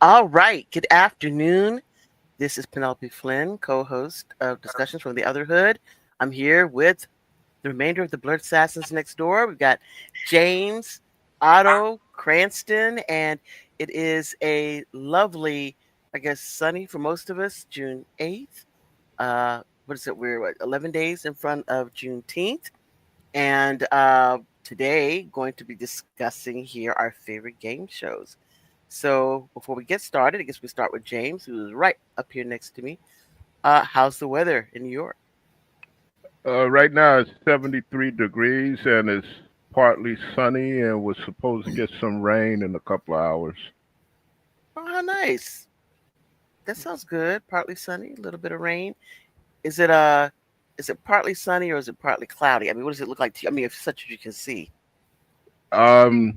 All right. Good afternoon. This is Penelope Flynn, co-host of Discussions from the OTHERhood. I'm here with the remainder of the Blerdsassins Next Door. We've got James, Otto, Cranston, and it is a lovely, I guess, sunny for most of us, June 8th. What is it? We're 11 days in front of Juneteenth. And today, going to be discussing here our favorite game shows. So before we get started, I guess we start with James, who is right up here next to me. How's the weather in New York? Right now it's 73 degrees and it's partly sunny and we're supposed to get some rain in a couple of hours. Oh, how nice. That sounds good. Partly sunny, a little bit of rain. Is it partly sunny or is it partly cloudy? I mean, what does it look like to you? I mean, if such as you can see. Um,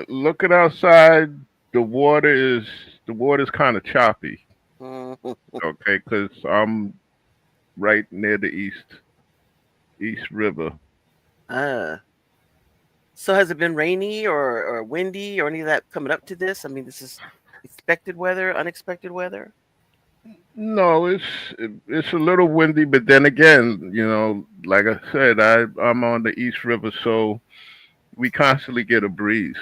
Looking outside, the water's kind of choppy. Mhm. Okay, because I'm right near the East River. Uh, so has it been rainy or windy or any of that coming up to this? I mean, this is expected weather, unexpected weather. No, it's a little windy, but then again, like I said, I'm on the East River, so we constantly get a breeze.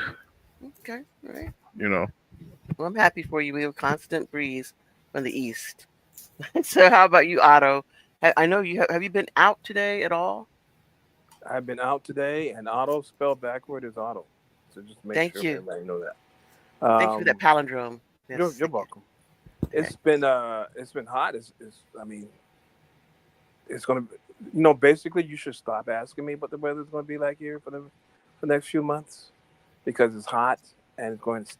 Okay, all right. You know. Well, I'm happy for you. We have a constant breeze from the east. So how about you, Otto? I know you have you been out today at all? I've been out today, and auto spelled backward is auto. So just make Thank sure you. everybody know that. Thank you for that palindrome. Yes. You're welcome. Okay. It's been hot. I mean, it's gonna be, basically you should stop asking me what the weather's gonna be like here for the next few months because it's hot and it's going to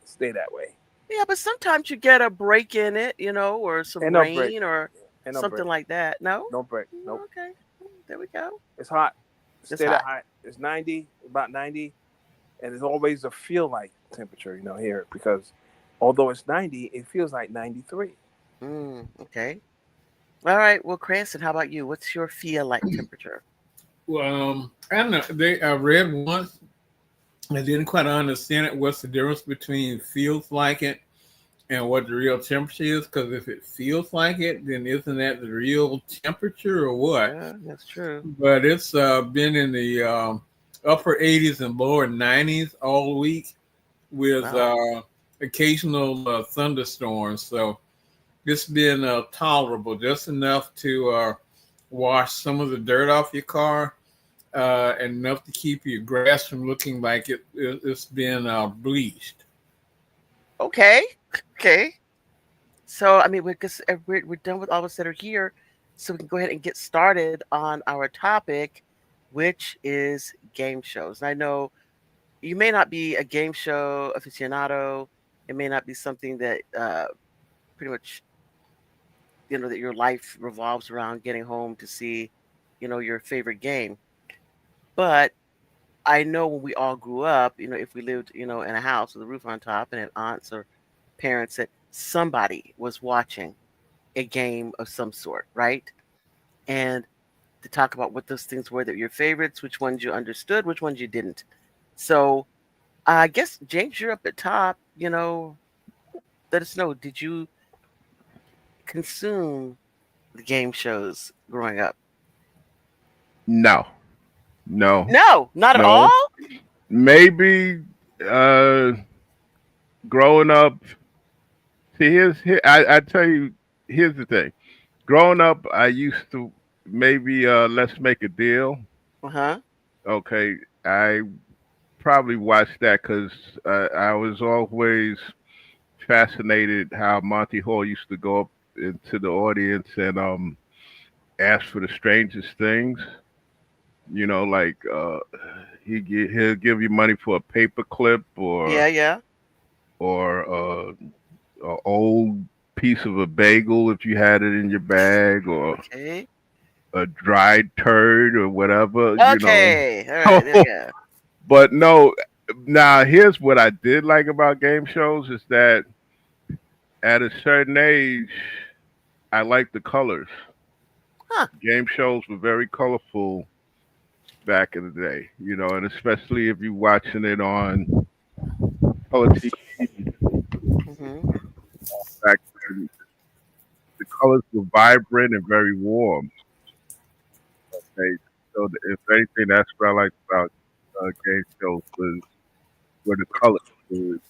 stay that way. Yeah, but sometimes you get a break in it, or some Ain't no break. rain or Ain't no something break. like that. No? No break. Nope. Okay. There we go. It's hot. It's Stay that hot. high. It's 90, about 90, and it's always a feel like temperature, here because although it's 90, it feels like 93. Okay. All right. Well, Cranston, how about you? What's your feel like temperature? Well, I don't know. I read once. I didn't quite understand it. What's the difference between feels like it and what the real temperature is? Because if it feels like it, then isn't that the real temperature or what? Yeah, that's true. But it's been in the upper 80s and lower 90s all week with Wow. occasional thunderstorms. So it's been tolerable, just enough to wash some of the dirt off your car and enough to keep your grass from looking like it's been bleached. Okay. Okay. So, I mean, we're done with all of us that are here. So we can go ahead and get started on our topic, which is game shows. And I know you may not be a game show aficionado. It may not be something that pretty much, that your life revolves around getting home to see, your favorite game. But I know when we all grew up, if we lived, in a house with a roof on top and had aunts or parents that somebody was watching a game of some sort, right? And to talk about what those things were that were your favorites, which ones you understood, which ones you didn't. So I guess James, you're up at top. Let us know. Did you consume the game shows growing up? No, no, No, not at no. all. Maybe growing up. See, I tell you, here's the thing. Growing up, I used to maybe let's make a deal. Uh huh. Okay, I probably watched that because I was always fascinated how Monty Hall used to go up into the audience and ask for the strangest things. You know, like he'll give you money for a paper clip Yeah, yeah. or a old piece of a bagel if you had it in your bag, or Okay. a dried turd or whatever. Okay. All right. There you go. But no. Now here's what I did like about game shows is that at a certain age, I like the colors. Huh. Game shows were very colorful back in the day, and especially if you're watching it on color TV Hmm. back then, the colors were vibrant and very warm. Okay, so if anything, that's what I liked about game shows was were the colors, the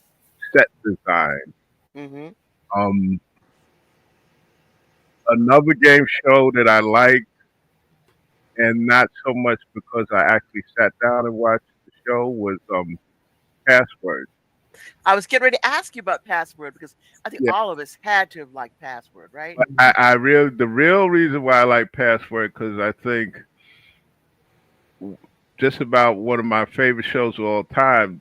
set design. Hmm. Um, Another game show that I liked, and not so much because I actually sat down and watched the show, was Password. I was getting ready to ask you about Password because I think Yeah, all of us had to have liked Password, right? but I really the real reason why I like Password because I think just about one of my favorite shows of all time.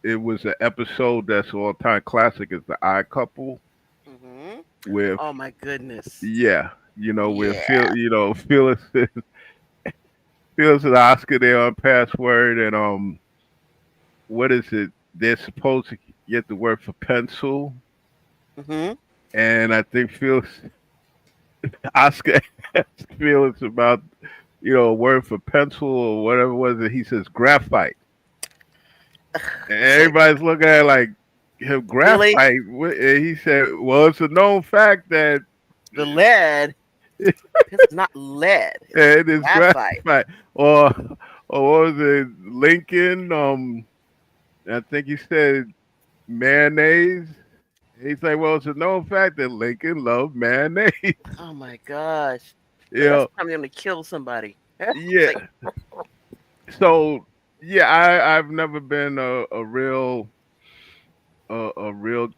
It was an episode that's all time classic. Is the I Couple Hmm. with Oh my goodness. yeah, with Yeah. Phyllis Phyllis and Oscar there on Password, and what is it? They're supposed to get the word for pencil, Hmm. and I think Phyllis Oscar asked Phyllis about a word for pencil or whatever it was, and he says graphite. And It's like, everybody's looking at it like him really? graphite. And he said, "Well, it's a known fact that The lead? It's not lead. It's it is graphite. graphite." Or what was it? Lincoln. I think he said mayonnaise. He's like, "Well, it's a known fact that Lincoln loved mayonnaise." Oh my gosh. you That's know, the time you're gonna kill somebody. It's like, yeah. So yeah, I've never been a real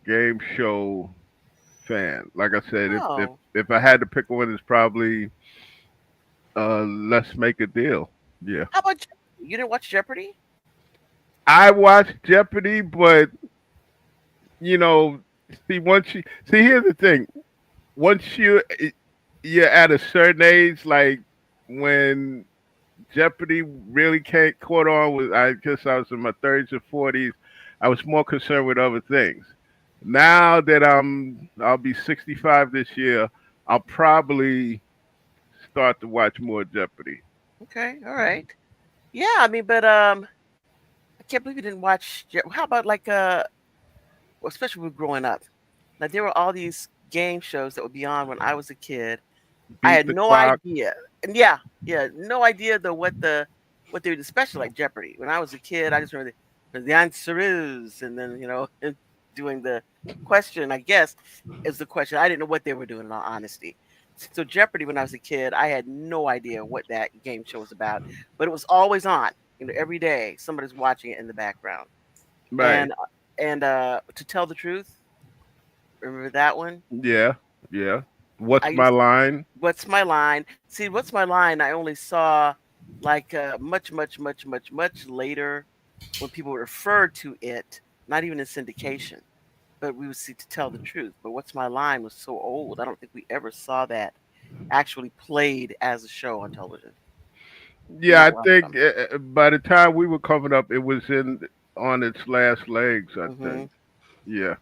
game show fan. Like I said, if oh, if I had to pick one, it's probably Let's Make a Deal. Yeah, how about Jeopardy? You didn't watch Jeopardy? I watched Jeopardy, but you know, once you see, here's the thing: once you're at a certain age, like when Jeopardy really can't caught on with, I guess I was in my 30s or 40s. I was more concerned with other things. Now that I'll be 65 this year, I'll probably start to watch more Jeopardy. Okay, all right. Yeah, I mean, but I can't believe you didn't watch. How about like well, especially with growing up. Like there were all these game shows that would be on when I was a kid. I Beat had the no clock. idea, and yeah, yeah, no idea though what they would, especially like Jeopardy. When I was a kid, I just remember the answer is, and then doing the question. I guess is the question. I didn't know what they were doing. In all honesty, so Jeopardy when I was a kid, I had no idea what that game show was about, but it was always on. Every day somebody's watching it in the background, Right. and to tell the truth, remember that one? Yeah. Yeah. I What's my used line? What's my line? See, what's my line? I only saw like much, much, much, much, much later when people referred to it, not even in syndication, but we would see to tell the truth. But what's my line was so old. I don't think we ever saw that actually played as a show on television. Yeah, Not I where I'm think from. by the time we were coming up, it was in on its last legs. I Hmm. think. Yeah.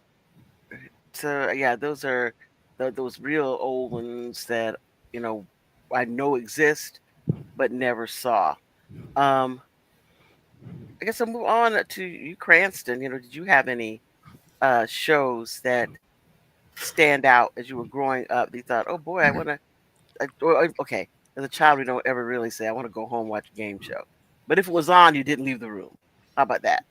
So yeah, those are those real old ones that you know I know exist but never saw. Um, I guess I'll move on to you, Cranston. Did you have any shows that stand out as you were growing up? That you thought, oh boy, I want to. Okay, as a child, we don't ever really say, I want to go home and watch a game show. But if it was on, you didn't leave the room. How about that?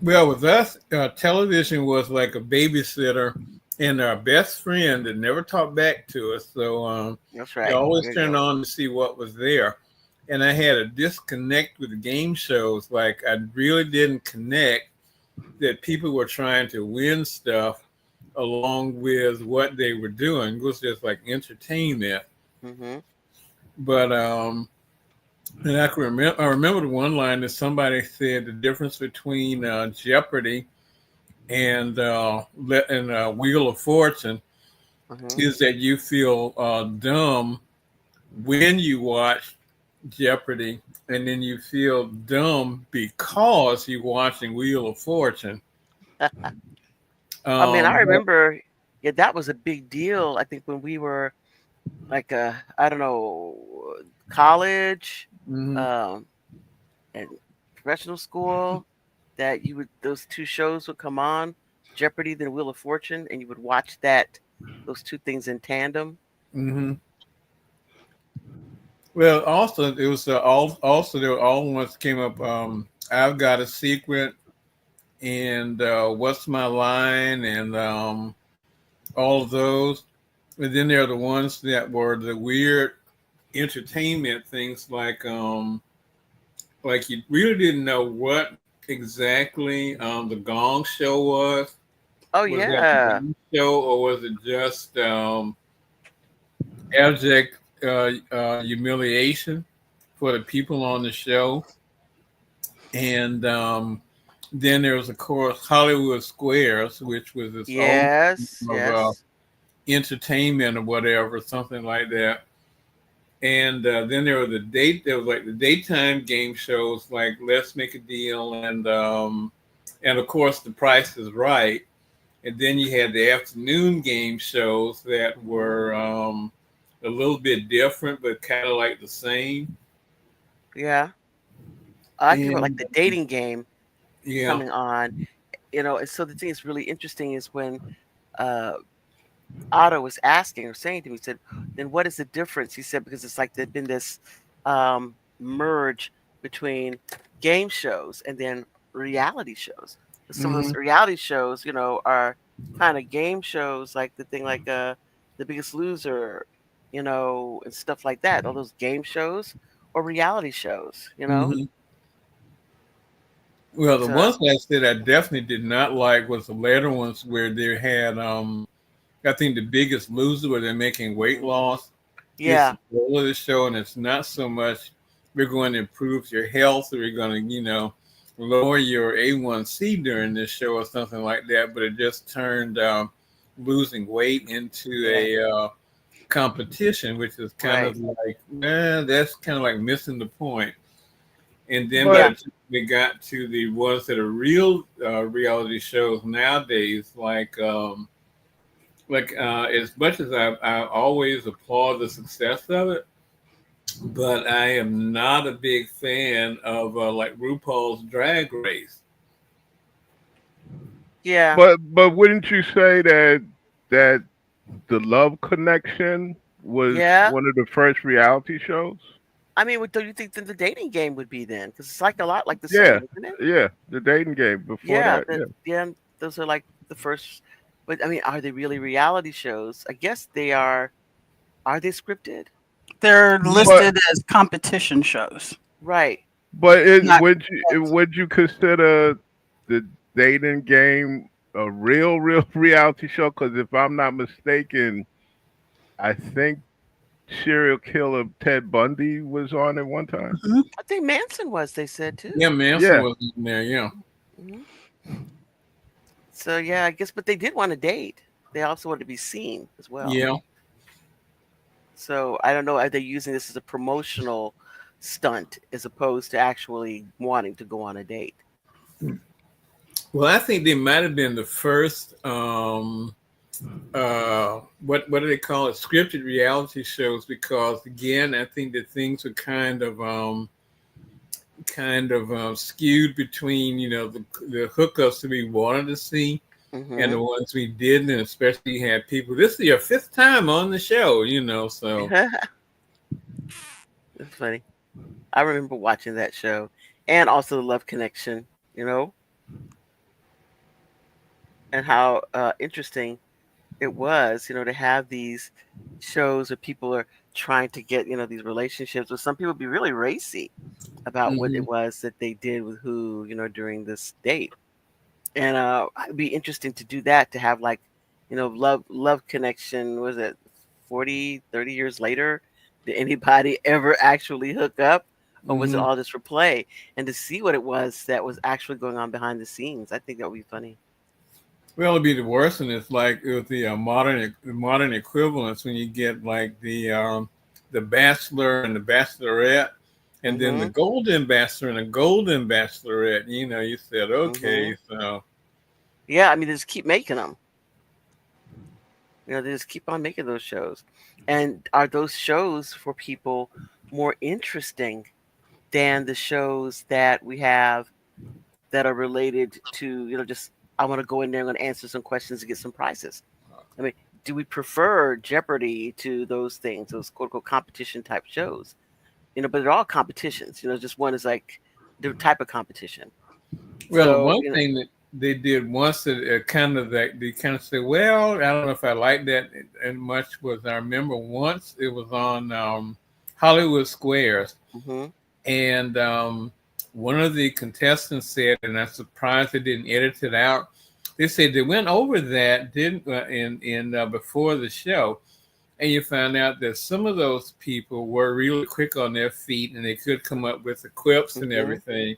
Well, with us, television was like a babysitter and our best friend that never talked back to us. So That's you right. always There you turned go. on to see what was there. And I had a disconnect with game shows. Like I really didn't connect that people were trying to win stuff along with what they were doing. It was just like entertainment. Hmm. But And I remember the one line that somebody said the difference between Jeopardy and Wheel of Fortune Hmm. is that you feel dumb when you watch Jeopardy, and then you feel dumb because you're watching Wheel of Fortune. I mean, I But remember, yeah, that was a big deal. I think when we were like, I don't know, college, mhm, um, and professional school, that you would those two shows would come on, Jeopardy, then Wheel of Fortune, and you would watch those two things in tandem. mhm. Well, also it was also there were all ones that came up. I've got a secret, and what's my line, and all of those. And then there are the ones that were the weird entertainment things, like you really didn't know what exactly the Gong Show was. Oh Was that the yeah, game show, or was it just abject humiliation for the people on the show? And then there was, of course, Hollywood Squares, which was its own yes, of yes, entertainment or whatever, something like that. And then there were there was like the daytime game shows like Let's Make a Deal and of course The Price is Right. And then you had the afternoon game shows that were a little bit different but kind of like the same. yeah. I think about like And the dating game yeah. coming on, and so the thing that's really interesting is when uh Otto was asking or saying to me, he said, then what is the difference? He said, because it's like there's been this merge between game shows and then reality shows. Some of those Hmm. reality shows, are kind of game shows, like the thing like The Biggest Loser, and stuff like that. All those game shows or reality shows. Hmm. Well, the So ones I said I definitely did not like was the later ones where they had I think The Biggest Loser where they're making weight loss is yeah, the goal of the show, and it's not so much we're going to improve your health or we're going to, lower your A1C during this show or something like that, but it just turned losing weight into yeah, a competition, which is kind right, of like, that's kind of like missing the point. And then by But yeah, the time we got to the ones that are real reality shows nowadays, as much as I always applaud the success of it, but I am not a big fan of like RuPaul's Drag Race. yeah, but wouldn't you say that the Love Connection was yeah. one of the first reality shows? I mean, what do you think that the dating game would be then? Because it's like a lot like the Yeah, same, isn't it? yeah, the dating game before Yeah, that. Yeah. yeah, those are like the first. But I mean, are they really reality shows? I guess they are. Are they scripted? They're But listed as competition shows. Right. Not would you consider the dating game a real reality show? Because if I'm not mistaken, I think serial killer Ted Bundy was on at one time. Mhm. I think Manson was. They said too. Yeah, Manson Yeah, was in there. Yeah. Hmm. So yeah, I guess. But they did want to date. They also want to be seen as well. Yeah. So I don't know. Are they using this as a promotional stunt as opposed to actually wanting to go on a date? Well, I think they might have been the first what do they call it, scripted reality shows, because again I think that things were kind of skewed between the hookups that we wanted to see and Hmm. the ones we didn't, and especially you had people, this is your fifth time on the show, so That's funny. I remember watching that show, and also the Love Connection. You know, and how interesting it was, to have these shows where people are trying to get, these relationships, with some people be really racy about what mhm. it was that they did with who, during this date. And it'd be interesting to do that, to have like, love connection, was it 40, 30 years later? Did anybody ever actually hook up? or was it Mhm. all just for play? And to see what it was that was actually going on behind the scenes, I think that would be funny. Well, it'd be the worst, and it's like with the modern equivalents when you get like the Bachelor and the Bachelorette, and then the Mm-hmm. Golden Bachelor and the Golden Bachelorette. You know, you said Mm-hmm. okay, so Yeah, I mean, they just keep making them. They just keep on making those shows. And are those shows for people more interesting than the shows that we have that are related to, just I want to go in there, I'm going to answer some questions and get some prizes. I mean, do we prefer Jeopardy to those things, those quote unquote competition type shows? But they're all competitions. Just one is like the type of competition. well, the So, one thing that they did once that kind of that they kind of said, well, I don't know if I like that as much was I remember once it was on Hollywood Squares, hmm and one of the contestants said, and I'm surprised they didn't edit it out. They said they went over that didn't in before the show, and you found out that some of those people were really quick on their feet and they could come up with the quips and hmm everything.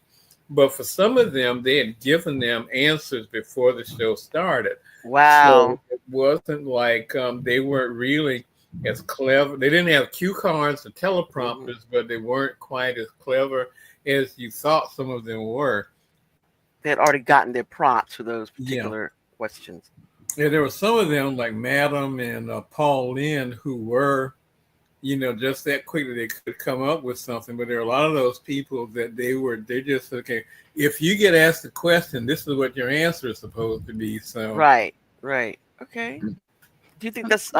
But for some of them, they had given them answers before the show started. So wow. it wasn't like they weren't really as clever. They didn't have cue cards or hmm teleprompters, but they weren't quite as clever as you thought some of them were. They had already gotten their prompts for those Yeah. particular questions. Yeah, there were some of them like Madam and Paul Lynn who were just that quickly they could come up with something. But there are a lot of those people that they just okay. If you get asked a question, this is what your answer is supposed to be. So Right, right. Okay. Do you think that's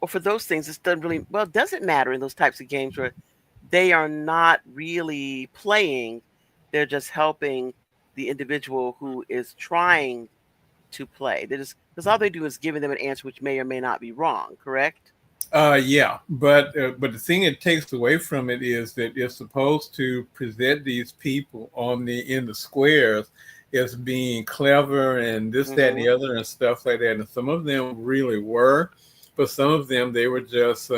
or for those things it doesn't really well, does it matter in those types of games where they are not really playing, they're just helping the individual who is trying to play. They just because all they do is giving them an answer which may or may not be wrong, correct? yeah, but the thing it takes away from it is that it's supposed to present these people on the in the squares as being clever and this, that, and the Mm-hmm. other and stuff like that. And some of them really were, but some of them they were just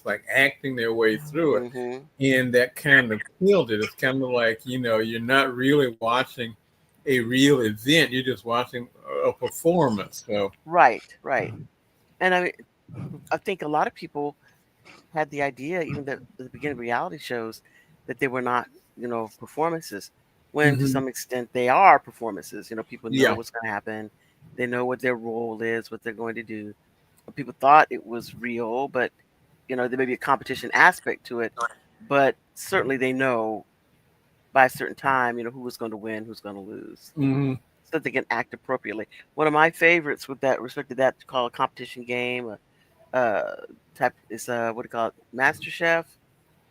like acting their way through it, Mm-hmm. and that kind of killed it. It's kind of like you're not really watching a real event; you're just watching a performance. So. Right, right. And I think a lot of people had the idea, even at the beginning of reality shows, that they were not, performances, when to Mhm. some extent they are performances. People know Yeah. what's going to happen, they know what their role is, what they're going to do. People thought it was real, but there may be a competition aspect to it, but certainly they know by a certain time, who was going to win, who's going to lose, Mhm. so that they can act appropriately. One of my favorites with that respect to that called a competition game, uh, type is what do you call it, Master Chef,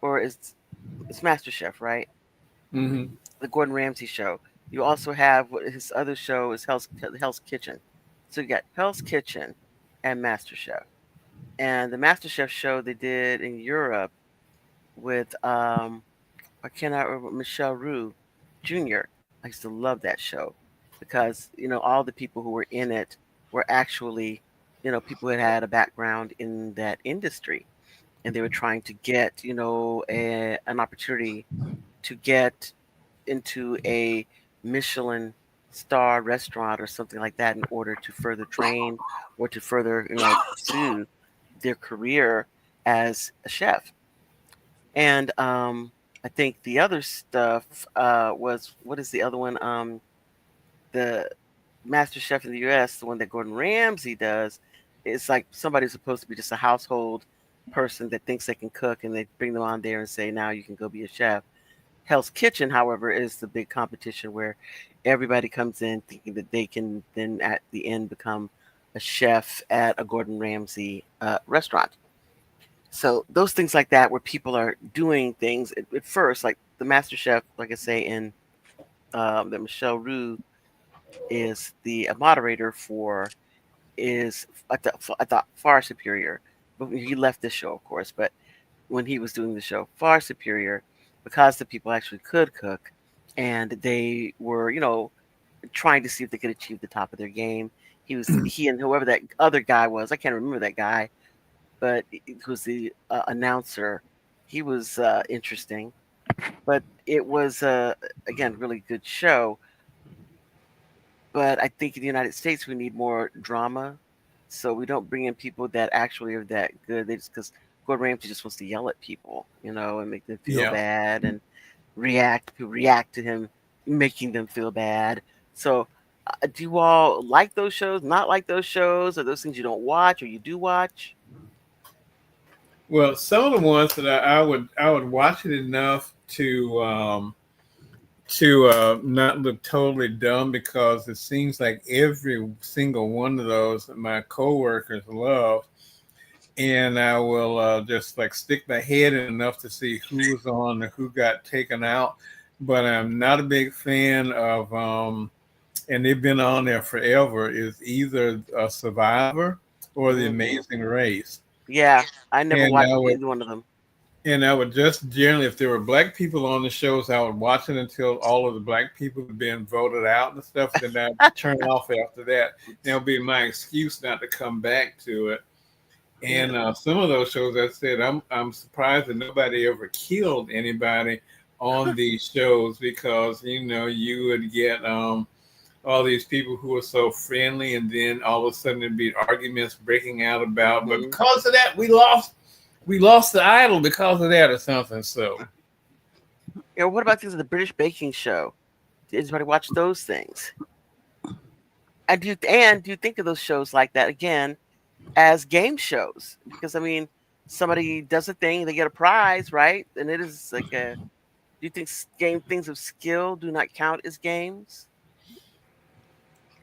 or it's Master Chef, right? Mhm. The Gordon Ramsay show. You also have what his other show is Hell's Kitchen. So you got Hell's Kitchen and Master Chef. And the Master Chef show they did in Europe with I cannot remember, Michelle Roux Jr. I used to love that show because all the people who were in it were actually people who had a background in that industry, and they were trying to get an opportunity to get into a Michelin star restaurant or something like that in order to further train or to further pursue their career as a chef. And I think the other stuff was, what is the other one? The Master Chef in the U.S., the one that Gordon Ramsay does, it's like somebody's supposed to be just a household person that thinks they can cook, and they bring them on there and say, now you can go be a chef. Hell's Kitchen, however, is the big competition where everybody comes in thinking that they can then at the end become a chef at a Gordon Ramsay restaurant. So those things like that, where people are doing things at first, like the Master Chef, like I say, in that Michelle Roux is the moderator for, is I thought far superior. But he left the show, of course. But when he was doing the show, far superior, because the people actually could cook, and they were, trying to see if they could achieve the top of their game. He and whoever that other guy was, I can't remember that guy, but who's the announcer. He was interesting, but it was again really good show. But I think in the United States we need more drama, so we don't bring in people that actually are that good. They just because Gordon Ramsay just wants to yell at people, and make them feel Yeah. bad and react to him, making them feel bad. So, do you all like those shows? Not like those shows? Are those things you don't watch or you do watch? Well, some of the ones that I would watch it enough to not look totally dumb because it seems like every single one of those that my coworkers love, and I will just like stick my head in enough to see who was on and who got taken out. But I'm not a big fan of, and they've been on there forever. Is either a Survivor or The Hmm. Amazing Race, Yeah, I never and watched I would either one of them. And I would just generally, if there were black people on the shows, I would watch it until all of the black people had been voted out and stuff. Then I'd turn off after that. That'll be my excuse not to come back to it. Yeah. And some of those shows, I said, I'm surprised that nobody ever killed anybody on these shows because you would get all these people who are so friendly, and then all of a sudden there'd be arguments breaking out about, but Hmm. because of that, we lost the idol because of that or something. So Yeah. What about things like the British Baking Show? Did anybody watch those things? And do you think of those shows like that again as game shows? Because I mean, somebody does a thing, they get a prize, right? And it is like a. Do you think game things of skill do not count as games,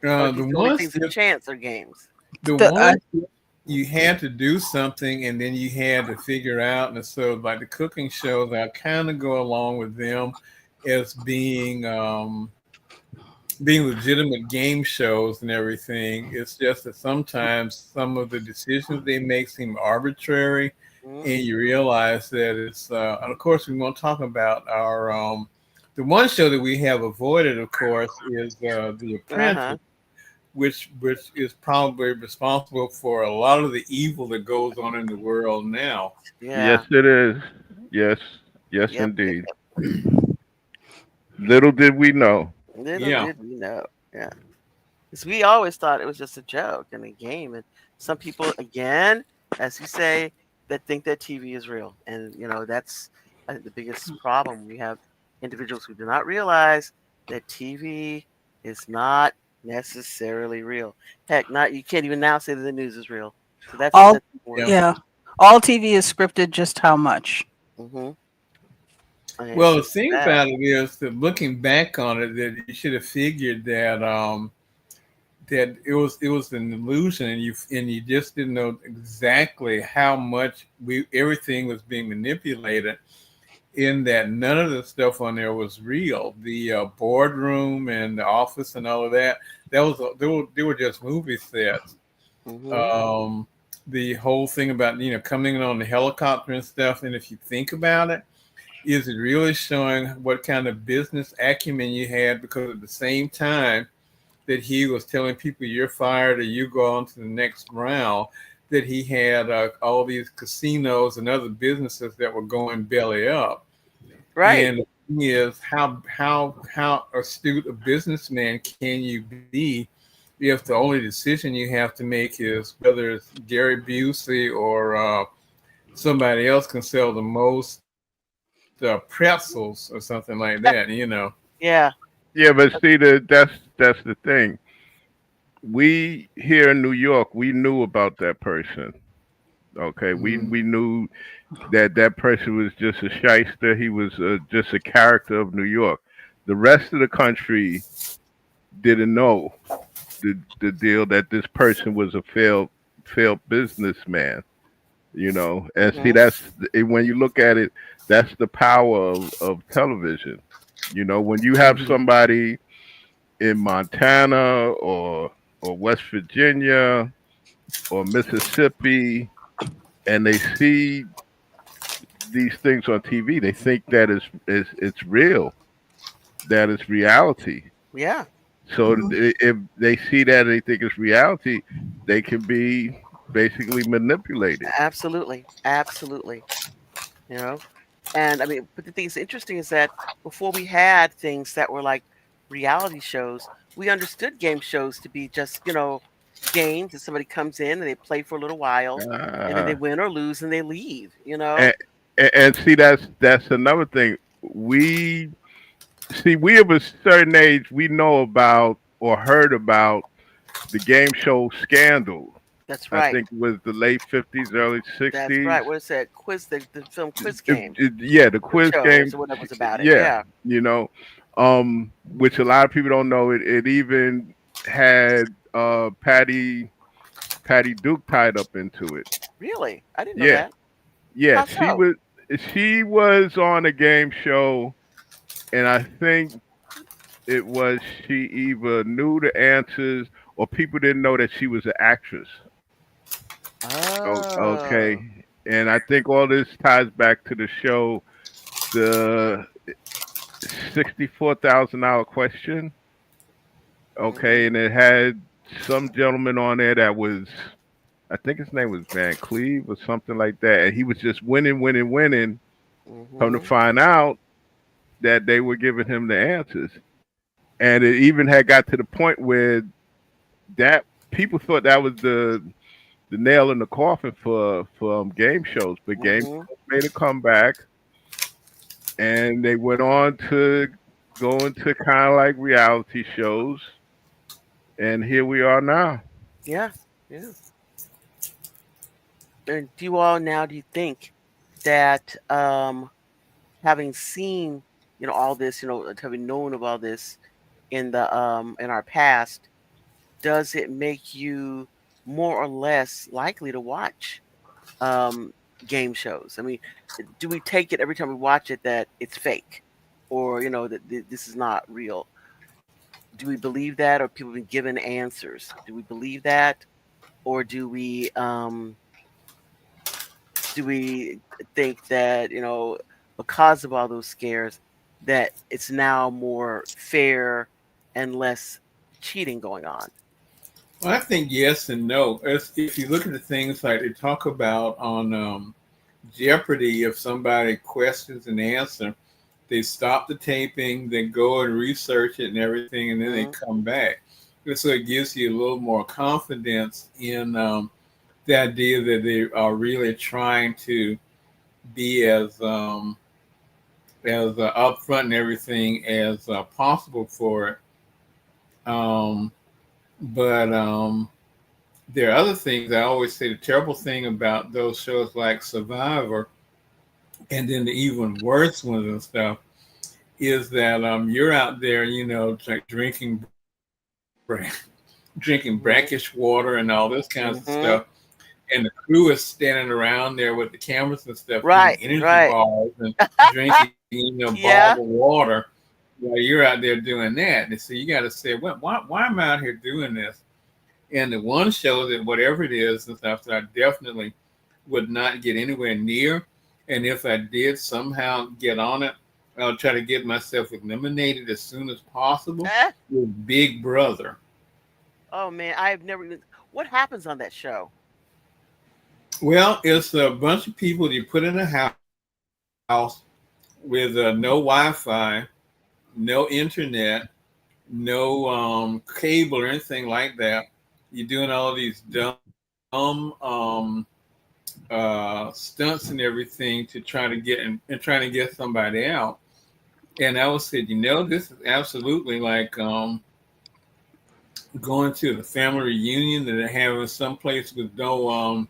or do you the think only ones things of that chance are games? the The ones you had to do something and then you had to figure out, and so like the cooking shows, I kind of go along with them as being legitimate game shows and everything. It's just that sometimes some of the decisions they make seem arbitrary, Mm-hmm. and you realize that it's. And of course, we won't talk about our. The one show that we have avoided, of course, is The Uh huh. Apprentice, which is probably responsible for a lot of the evil that goes on in the world now. Yes, Yeah. it is. Yes, yes, Yep. Yep. indeed. Little did we know. Little Yeah. did we know. Yeah. Because we always thought it was just a joke and a game. And some people, again, as you say, that think that TV is real. And, that's, I think, the biggest problem. We have individuals who do not realize that TV is not necessarily real. Heck, not you can't even now say that the news is real. So all that's Yeah. worse. yeah, all TV is scripted. Just how much? Mm-hmm. And it's Well, the just thing bad. about it is that looking back on it, that you should have figured that it was an illusion, and you just didn't know exactly how much everything was being manipulated. In that none of the stuff on there was real. The boardroom and the office and all of that, they were just movie sets. Mm-hmm. Um, the whole thing about coming in on the helicopter and stuff, and if you think about it, is it really showing what kind of business acumen you had? Because at the same time that he was telling people you're fired or you go on to the next round, that he had all these casinos and other businesses that were going belly up. Right. And the thing is, how astute a businessman can you be if the only decision you have to make is whether it's Gary Busey or somebody else can sell the most pretzels or something like that. Yeah. Yeah, but see, that's the thing. We here in New York, we knew about that person. Okay, Mhm. we knew that that person was just a shyster. He was just a character of New York. The rest of the country didn't know the deal that this person was a failed businessman. And see, Mm-hmm. when you look at it, that's the power of television. When you have Mhm. somebody in Montana or West Virginia or Mississippi, and they see these things on TV, they think that it's real, that it's reality. Yeah. So if they see that and they think it's reality, they can be basically manipulated. Absolutely. Absolutely. You know. And I mean, but the thing that's interesting is that before we had things that were like reality shows, we understood game shows to be just, games, and somebody comes in and they play for a little while and then they Uh, win or lose and they leave, and, and see, that's another thing. We of a certain age, we know about or heard about the game show Scandal. That's I right. think it was the late 50s, early That's 60s. right. What is that? The film Quiz Game. Yeah, the Quiz quiz shows game. or whatever was about it. Yeah, Yeah. you know, which a lot of people don't know. It even had Patty Duke tied up into it. Really? I didn't know Yeah, that. yeah, How so? she was on a game show, and I think it was she either knew the answers or people didn't know that she was an actress. Oh. Okay, and I think all this ties back to the show, the $64,000 question. Okay, Mhm. and it had some gentleman on there that was, I think his name was Van Cleve or something like that, and he was just winning, winning, winning. Come to Mhm. find out that they were giving him the answers, and it even had got to the point where that people thought that was the nail in the coffin for game shows, but game Mhm. shows made a comeback, and they went on to go into kind of like reality shows, and here we are now. Yeah. Yeah. And do you think that having seen, all this, having known of all this in our past, does it make you more or less likely to watch um game shows? I mean, do we take it every time we watch it that it's fake, or that this is not real? Do we believe that, or people been given answers? Do we believe that, or do we think that because of all those scares that it's now more fair and less cheating going on? Well, I think yes and no. If you look at the things like they talk about on Jeopardy, if somebody questions an answer, they stop the taping, they go and research it and everything, and then they Hmm. come back. And so it gives you a little more confidence in the idea that they are really trying to be as upfront and everything as possible for it. But there are other things. I always say the terrible thing about those shows like Survivor, and then the even worse ones and stuff, is that you're out there, like bra- drinking Hmm. brackish water and all this kinds of Hmm. stuff, and the crew is standing around there with the cameras and stuff, eating Right, energy right. bars and drinking, Yeah. bottled water, while you're out there doing that. And so you got to say, well, why am I out here doing this? And the one show that whatever it is and stuff that I definitely would not get anywhere near. And if I did somehow get on it, I'll try to get myself eliminated as soon as possible Eh? with Big Brother. Oh man, I've never even. What happens on that show? Well, it's a bunch of people you put in a house with no Wi-Fi, no internet, no cable or anything like that. You're doing all these dumb stunts and everything to try to get and trying to get somebody out. And I was said, this is absolutely like going to the family reunion that they're having someplace with no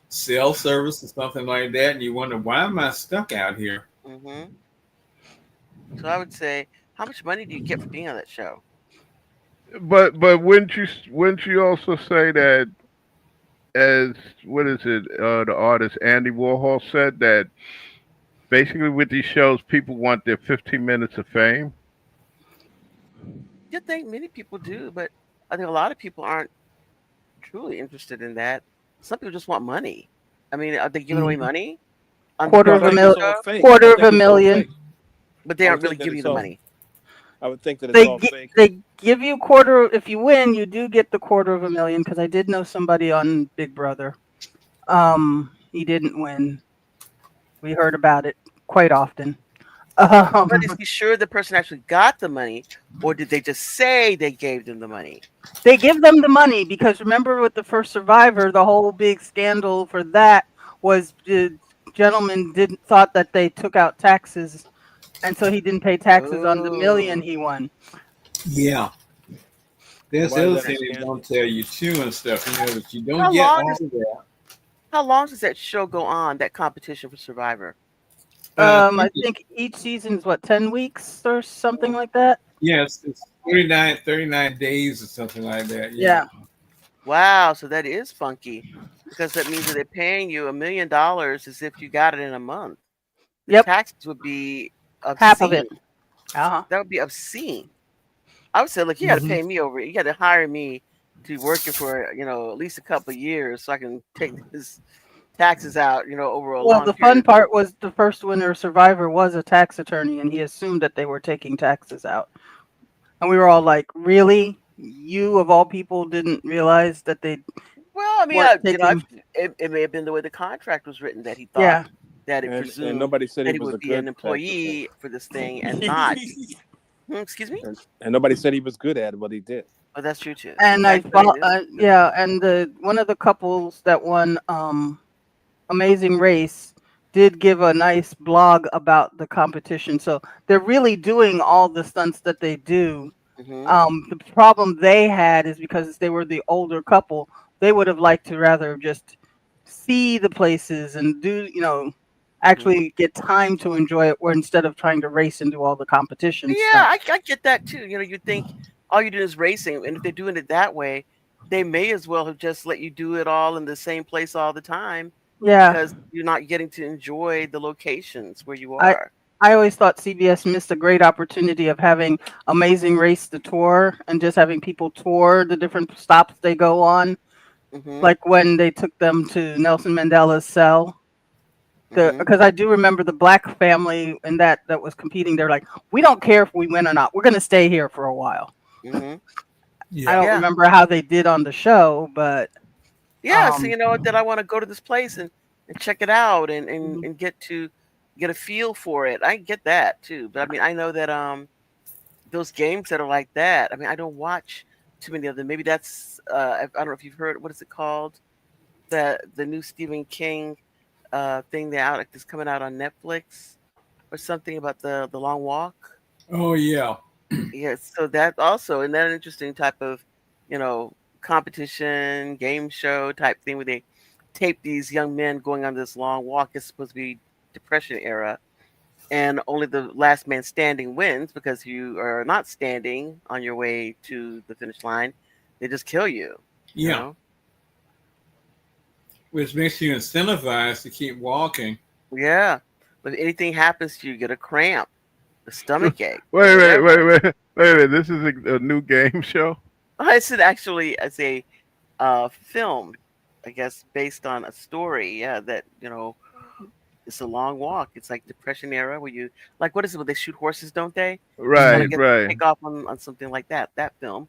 cell service or something like that, and you wonder why am I stuck out here? Hmm. So I would say, how much money do you get for being on that show? But wouldn't you also say that, as what is it, the artist Andy Warhol said that basically with these shows people want their 15 minutes of fame. You think many people do, but I think a lot of people aren't truly interested in that. Some people just want money. I mean, are they giving away Mhm. money on the Quarter Well, I of a Big think Brother it's mil, all show? fake. I quarter of a think it's all million. fake. But they I aren't would really think that giving you it's the all. money. I would think that it's all fake. They give you quarter if you win. You do get the quarter of a million because I did know somebody on Big Brother. He didn't win. We heard about it. quite often. But Um, is he sure the person actually got the money, or did they just say they gave them the money? they give them the money because remember with the first Survivor, the whole big scandal for that was the gentleman didn't thought that they took out taxes, and so he didn't pay taxes on the million Oh, he won. Yeah, And that's why the is other that a thing they don't scandal? tell you too and stuff. That you don't how get long all does of that. how long does that show go on? That competition for Survivor? I I think think each season is what 10 weeks or something like that. yes, it's 39 days or something like that. Yeah. Yeah. Wow, so that is funky, because that means that they're paying you $1 million as if you got it in a month. The Yep. taxes would be Half of it. obscene. Uh-huh. That would be obscene. I would say, look, you got to Hmm. pay me over. You got to hire me to be working for at least a couple of years so I can take this taxes out over a Well, long the period fun of time. part was the first winner Survivor was a tax attorney, and he assumed that they were taking taxes out. And we were all like, "Really? You of all people didn't realize that they Well, I mean, weren't taking?" it may have been the way the contract was written that he thought Yeah. that it And presumed nobody said he that he was a would be an good tax attorney. employee for this thing and not. Excuse me. And nobody said he was good at what he did. Oh, that's true too. And I Actually, thought, it is true. yeah, and the one of the couples that won Amazing Race did give a nice blog about the competition. So they're really doing all the stunts that they do. Hmm. The problem they had is because they were the older couple, they would have liked to rather just see the places and do, Hmm. actually get time to enjoy it, or instead of trying to race and do all the competition Yeah, stuff. I get that too. You think all you do is racing, and if they're doing it that way, they may as well have just let you do it all in the same place all the time Yeah, because you're not getting to enjoy the locations where you I are. I always thought CBS missed a great opportunity of having Amazing Race the tour and just having people tour the different stops they go on. Hmm. Like when they took them to Nelson Mandela's cell. Hmm. Because I do remember the black family and that was competing. They're like, we don't care if we win or not. We're going to stay here for a while. Hmm. I Yeah. don't Yeah. remember how they did on the show, but Yeah, so um, you know what, that I want to go to this place and check it out and mhm. and get a feel for it. I get that too. But I mean, I know that those games that are like that, I mean, I don't watch too many of them. Maybe that's I don't know if you've heard, what is it called? The new Stephen King thing that's coming out on Netflix or something about the long walk. Oh yeah. Yeah, so that also, and that an interesting type of, competition, game show type thing where they tape these young men going on this long walk. It's supposed to be Depression era, and only the last man standing wins because you are not standing on your way to the finish line. They just kill you, you Yeah. know? Which makes you incentivized to keep walking. Yeah. But if anything happens to you, get a cramp, a stomach ache, or wait. This is a new game show. it's actually as a film, I guess, based on a story. Yeah, that it's a long walk. It's like Depression era where you like what is it? Where they shoot horses, don't they? And I Right, guess right. take off on something like that. That film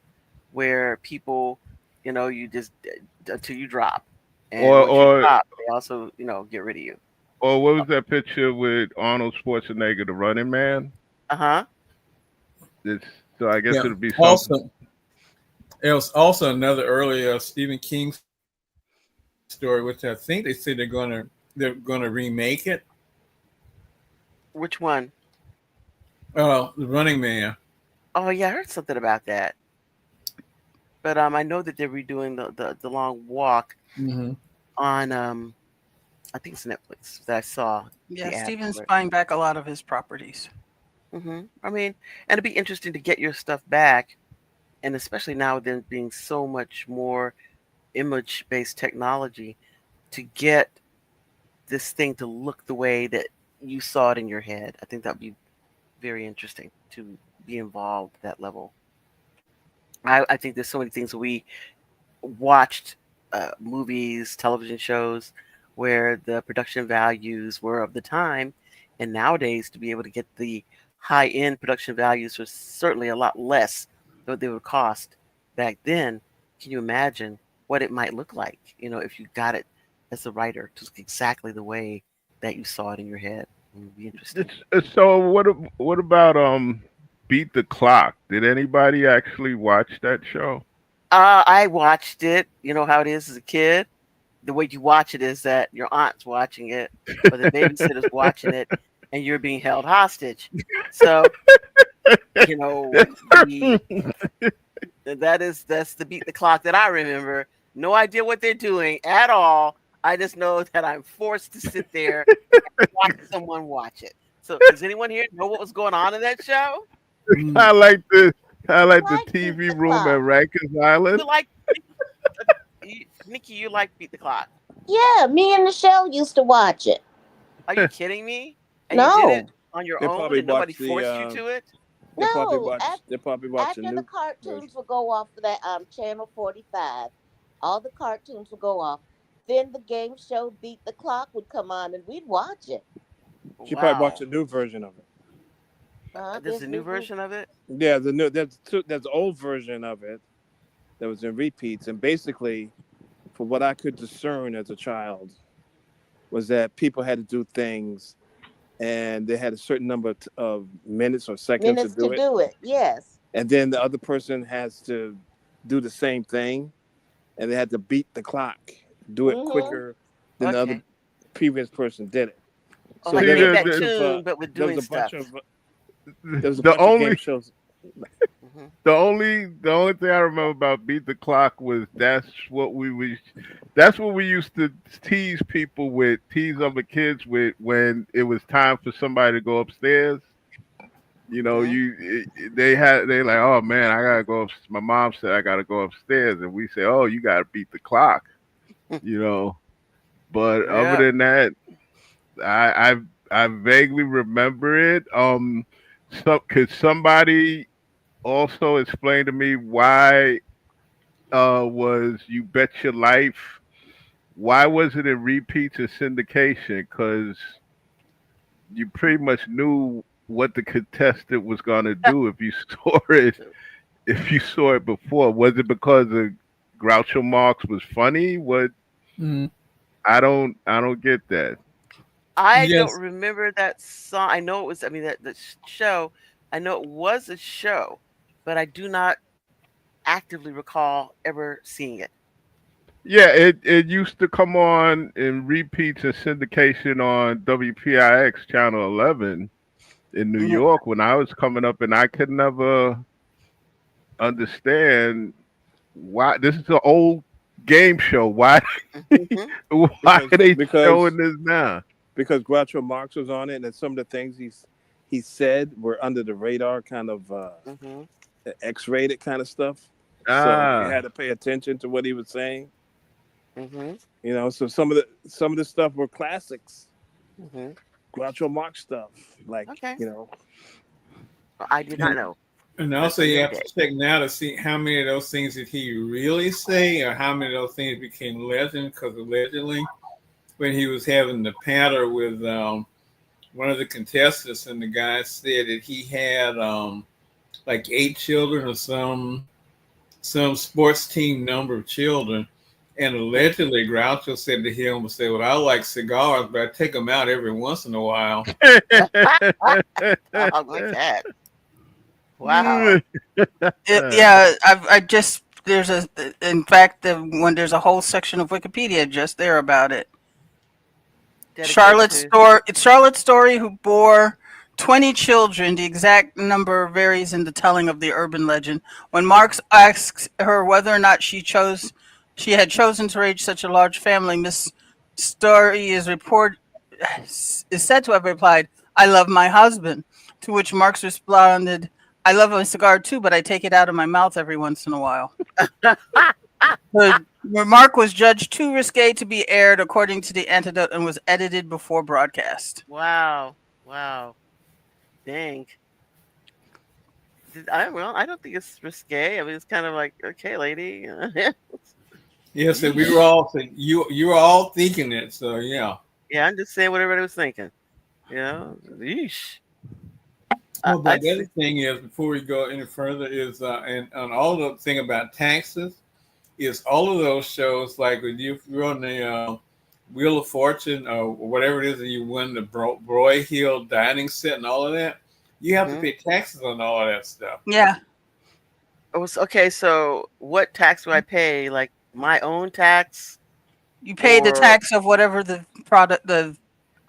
where people, you just until you drop, and Or once you or drop, they also get rid of you. or what was that picture with Arnold Schwarzenegger, the Running Man? Uh huh. It's, so I guess Yeah. it'll be something. Also, there was also another earlier Stephen King story, which I think they said they're gonna remake it. Which one? The Running Man. Oh yeah, I heard something about that. But I know that they're redoing the long walk Hmm. on I think it's Netflix that I saw Yeah, the ad Steven's for it. buying back a lot of his properties. I mean, and it'd be interesting to get your stuff back, and especially now with there being so much more image-based technology, to get this thing to look the way that you saw it in your head. I think that'd be very interesting to be involved at that level. I think there's so many things that we watched, movies, television shows, where the production values were of the time, and nowadays to be able to get the high end production values are certainly a lot less than what they would cost back then. Can you imagine what it might look like, if you got it as a writer to look exactly the way that you saw it in your head? It'll be interesting. So what about Beat the Clock? Did anybody actually watch that show? I watched it. You know how it is as a kid. The way you watch it is that your aunt's watching it, or the babysitter's watching it, and you're being held hostage. So you know the that's the beat the clock that I remember. No idea what they're doing at all. I just know that I'm forced to sit there and watch someone watch it. So does anyone here know what was going on in that show? Mm. I like the I I like the like Beat TV the room at Clock. Rikers Island. You like Nikki? You like beat the clock? Yeah, me and Michelle used to watch it. Are you kidding me? And you did it No, on your They own, probably and nobody watched the. forced you to it? They probably no. watched. They probably watched the After the new cartoons version. would go off for that channel 45, all the cartoons would go off. Then the game show Beat the Clock would come on, and we'd watch it. She probably watched Wow. the new version of it. There's There's a new new version of it. Yeah, the new there's the old version of it that was in repeats, and basically, for what I could discern as a child, was that people had to do things, and they had a certain number of minutes or seconds to minutes to do it, do it. Yes. and then the other person has to do the same thing, and they had to beat the clock, do it Mm-hmm. quicker than the other Okay. previous person did it. Oh, So like See, beat there that was a bunch of tune, but with there was doing a bunch stuff. of there was a the bunch of game only shows. Hmm. the only thing I remember about Beat the Clock was that's what we used to tease other kids with when it was time for somebody to go upstairs. You know, Hmm. they like, oh man, I gotta go. My mom said I gotta go upstairs, and we say, oh, you gotta beat the clock. You know, but other Yeah. than that, I I vaguely remember it. Could somebody also explain to me why was You Bet Your Life? Why was it in repeats and syndication? Because you pretty much knew what the contestant was gonna do if you saw it. If you saw it before, was it because of Groucho Marx was funny? What Mm. I don't get that. I don't Yes. remember that song. I know it was. I mean, that the show. I know it was a show, but I do not actively recall ever seeing it. Yeah, it used to come on in repeats and syndication on WPIX channel 11 in New Mm, York when I was coming up, and I could never understand why this is an old game show. Why Hmm. why are they Because showing this now? because Groucho Marx was on it, and some of the things he said were under the radar, kind of Hmm. X-rated kind of stuff. So you Ah, had to pay attention to what he was saying. Hmm. You know, so some of the stuff were classics, Hmm. Groucho Marx stuff, like Okay. you know. I did not And, know. and That's also, a you new have day. to check now to see how many of those things did he really say, or how many of those things became legend. Because allegedly, when he was having the patter with one of the contestants, and the guy said that he had like 8 children or some sports team number of children. And allegedly, Groucho said to him, "Well, I like cigars, but I take them out every once in a while." Oh, look at that. Wow. yeah, I just there's a in fact when there's a whole section of Wikipedia just there about it. Dedicated to. It's Charlotte's Story who bore 20 children. The exact number varies in the telling of the urban legend. When Marx asks her whether or not she had chosen to raise such a large family, Miss Story is said to have replied, "I love my husband." To which Marx responded, "I love a cigar too, but I take it out of my mouth every once in a while." The remark was judged too risque to be aired according to the antidote and was edited before broadcast. Wow. Wow. Dang. Well, I don't think it's risque. I mean, it's kind of like, okay, lady. Yes, so we Yeesh. were all you were all thinking it. So yeah. Yeah, I'm just saying what everybody was thinking. You know, yeesh. Well, but I'd the say, other thing is, before we go any further, is and all the thing about taxes is all of those shows, like when you're on the Wheel of Fortune or whatever it is, and you win the Broy dining set and all of that, you have to Mhm. pay taxes on all of that stuff. Yeah. Okay, so what tax do I pay? Like my own tax, You pay the or tax of whatever the product, the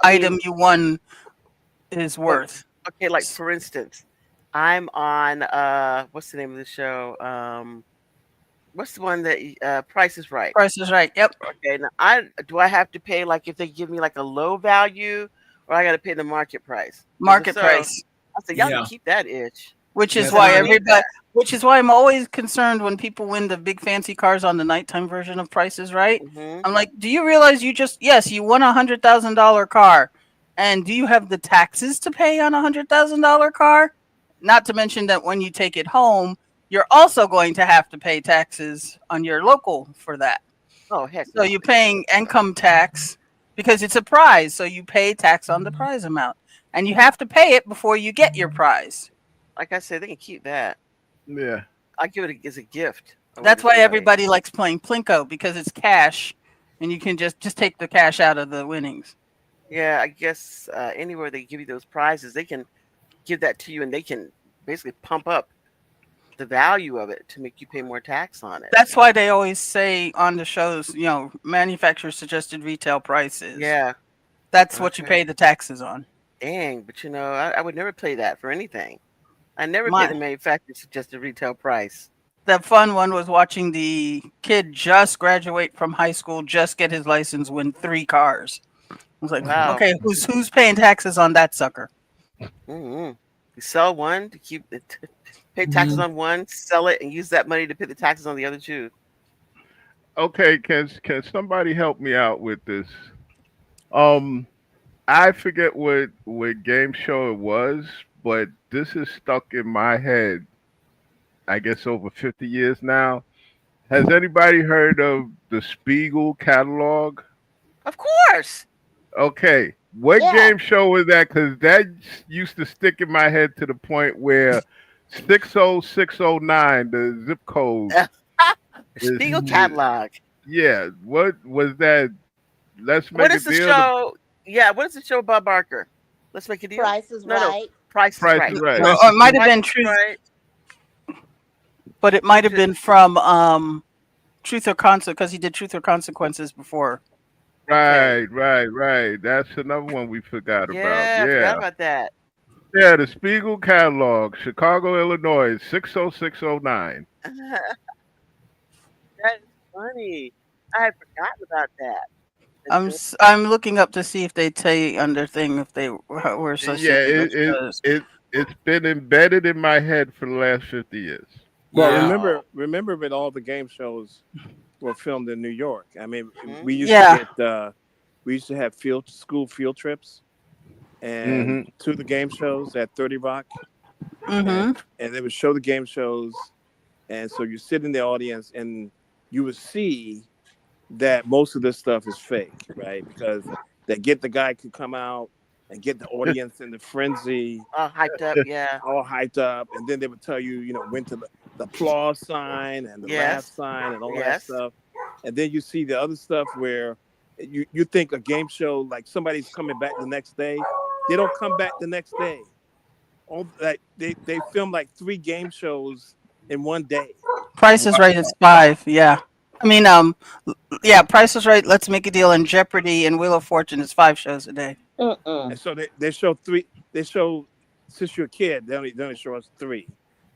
I mean, item you won is but worth. okay, like for instance, I'm on what's the name of the show? What's the one that Price is Right? Price is right. Yep. Okay, now I have to pay like if they give me like a low value, or I got to pay the market price? Because if Market so, price. I said y'all can Yeah, keep that itch Which is that's because I why don't right. need everybody, that. which is why I'm always concerned when people win the big fancy cars on the nighttime version of Price is Right. Hmm. I'm like, do you realize yes, you won $100,000 car, and do you have the taxes to pay on $100,000 car? Not to mention that when you take it home, you're also going to have to pay taxes on your local for that. Oh heck So no! you're paying income tax because it's a prize. So you pay tax on the prize amount, and you have to pay it before you get your prize. Like I said, they can keep that. Yeah. I give it as a gift away to That's why somebody. everybody likes playing Plinko because it's cash, and you can just take the cash out of the winnings. Yeah, I guess anywhere they give you those prizes, they can give that to you, and they can basically pump up the value of it to make you pay more tax on it. That's why they always say on the shows, manufacturer suggested retail prices. Yeah. That's what you Okay. pay the taxes on. Dang, but I would never pay that for anything. I never pay My the manufacturer suggested retail price. The fun one was watching the kid just graduate from high school, just get his license, win 3 cars. I was like, Wow. okay, who's paying taxes on that sucker? Mm-hmm. You sell one to keep it, pay taxes Mhm. on one, sell it, and use that money to pay the taxes on the other two. Okay, can somebody help me out with this? Um, I forget what game show it was, but this is stuck in my head. I guess over 50 years now. Has anybody heard of the Spiegel catalog? Of course. Okay, what Yeah. game show was that? Because that used to stick in my head to the point where 60609, the zip code, is. Spiegel catalog. Yeah, what was that? Let's What make a is the deal. The show? Yeah, what is the show about Barker? Let's make a deal. Price is No. right. Price is price right. is right. Or Price it is might have right. Price been is truth, right. but it might have Should- been from Truth or Consequences because he did Truth or Consequences before. Okay. Right. That's another one we forgot about. Yeah, I forgot Yeah. about that. Yeah, the Spiegel catalog, Chicago, Illinois, 60609. That is funny. I had forgotten about that. I'm looking up to see if they say under thing if they were Yeah, associated with shows. it's been embedded in my head for the last 50 years. Well, Yeah. remember when all the game shows were filmed in New York. I mean, Mhm. we used Yeah. to get we used to have school field trips and Hmm. to the game shows at 30 Rock, Mm-hmm. and they would show the game shows, and so you sit in the audience and you would see that most of this stuff is fake, right? Because they get the guy to come out and get the audience in the frenzy, All hyped up. Yeah. all hyped up, and then they would tell you, when to the applause sign and the laugh Yes. sign and all that Yes. stuff. And then you see the other stuff where you think a game show like somebody's coming back the next day. They don't come back the next day. All like they film like 3 game shows in one day. Price is Right is 5. Yeah. I mean, yeah, Price is Right, Let's Make a Deal, and Jeopardy and Wheel of Fortune is 5 shows a day. And so they show 3. They show since you're a kid, they only show us 3.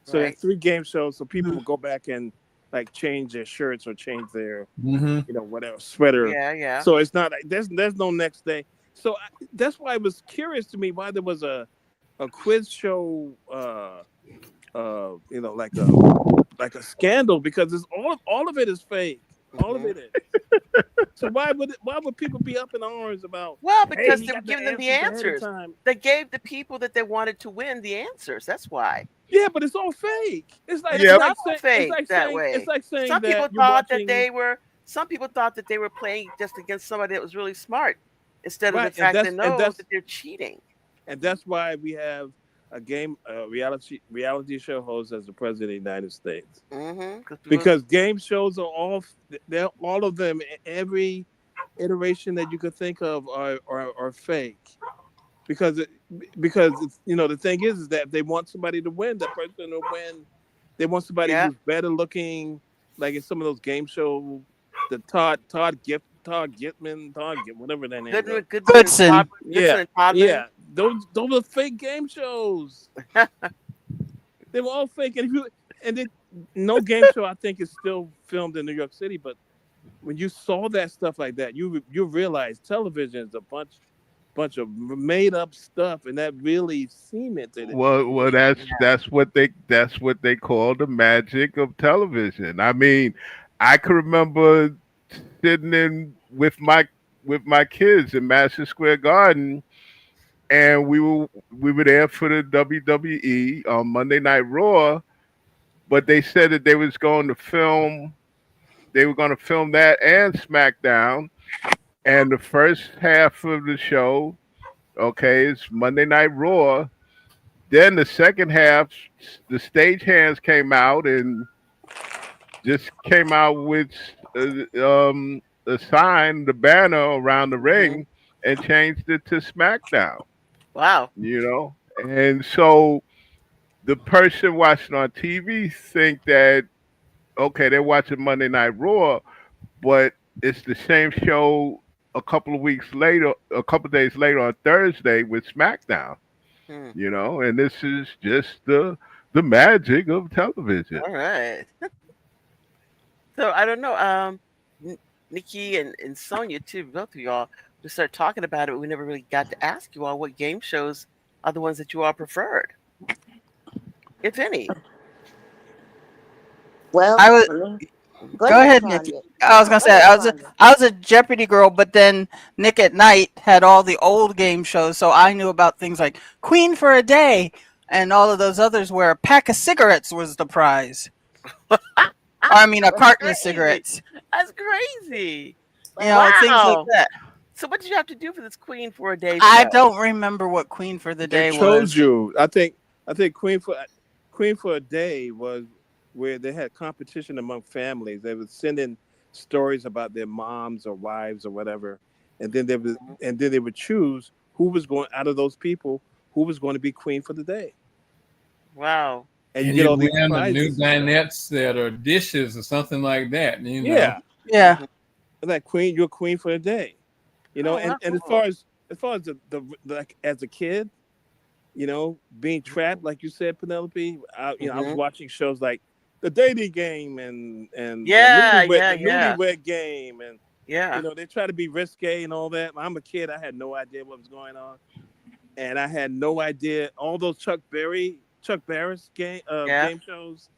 So Right. there's 3 game shows, so people Mhm. will go back and like change their shirts or change their Mm-hmm. whatever sweater. Yeah. So it's not like there's no next day. So that's why it was curious to me why there was a quiz show, like a scandal, because it's all of it is fake. All of Mhm. it is. So why would people be up in arms about? Well, Hey, because he they were got giving them the ahead of answers. time. They gave the people that they wanted to win the answers. That's why. Yeah, but it's all fake. It's like It's Yep. not all it's fake like that saying way. it's like saying Some people that you're thought that watching they were. Some people thought that they were playing just against somebody that was really smart, instead of the right, fact they know that they're cheating. and that's why we have a reality show host as the president of the United States. Mm-hmm. Because game shows are all they're all of them every iteration that you could think of are fake because because it's, the thing is that if they want somebody to win, that person will win. They want somebody Yeah. who's better looking, like in some of those game shows, the whatever their names are. Goodson. Goodson Yeah, and Todman. yeah, those are fake game shows. They were all fake, and then no game show I think is still filmed in New York City, but when you saw that stuff like that, you realize television is a bunch of made up stuff, and that really cemented it. Well, that's what they call the magic of television. I mean, I can remember sitting in with my kids in Madison Square Garden, and we were there for the WWE on Monday Night Raw, but they said that they were going to film that and SmackDown, and the first half of the show, okay, is Monday Night Raw. Then the second half, the stagehands came out and just came out with a sign, the banner around the Hmm. ring, and changed it to SmackDown. Wow. You know, and so the person watching on TV think that okay, they're watching Monday Night Raw, but it's the same show a couple of days later on Thursday with SmackDown. Hmm. And this is just the magic of television. All right. So I don't know. N- Nikki and Sonia too. Both of y'all just start talking about it. We never really got to ask you all what game shows are the ones that you all preferred, if any. Well, I was go go ahead, ahead, Nikki. Tanya. I was No, gonna go say ahead, Tanya. I was a Jeopardy girl, but then Nick at Night had all the old game shows, so I knew about things like Queen for a Day and all of those others where a pack of cigarettes was the prize. Or I mean, a That's carton of crazy. cigarettes. That's crazy. Things like Wow. that. So what did you have to do for this Queen for a Day I show? don't remember what Queen for the They Day chose was. you. I think Queen for a Day was where they had competition among families. They would send in stories about their moms or wives or whatever, and then they would choose who was going out of those people who was going to be queen for the day, Wow. and you And get you all these win the new prizes and stuff. dinettes that are dishes or something like that. Yeah, Yeah. Hmm. like queen, you're queen for the day, Oh, and wow. and Cool. as far as the like as a kid, being trapped, like you said, Penelope. I was Hmm. watching shows like the dating game and Yeah. Yeah. the Yeah. newlywed game, and Yeah. they try to be risque and all that. I'm a kid. I had no idea what was going on, and I had no idea all those Chuck Barris Yeah. game shows.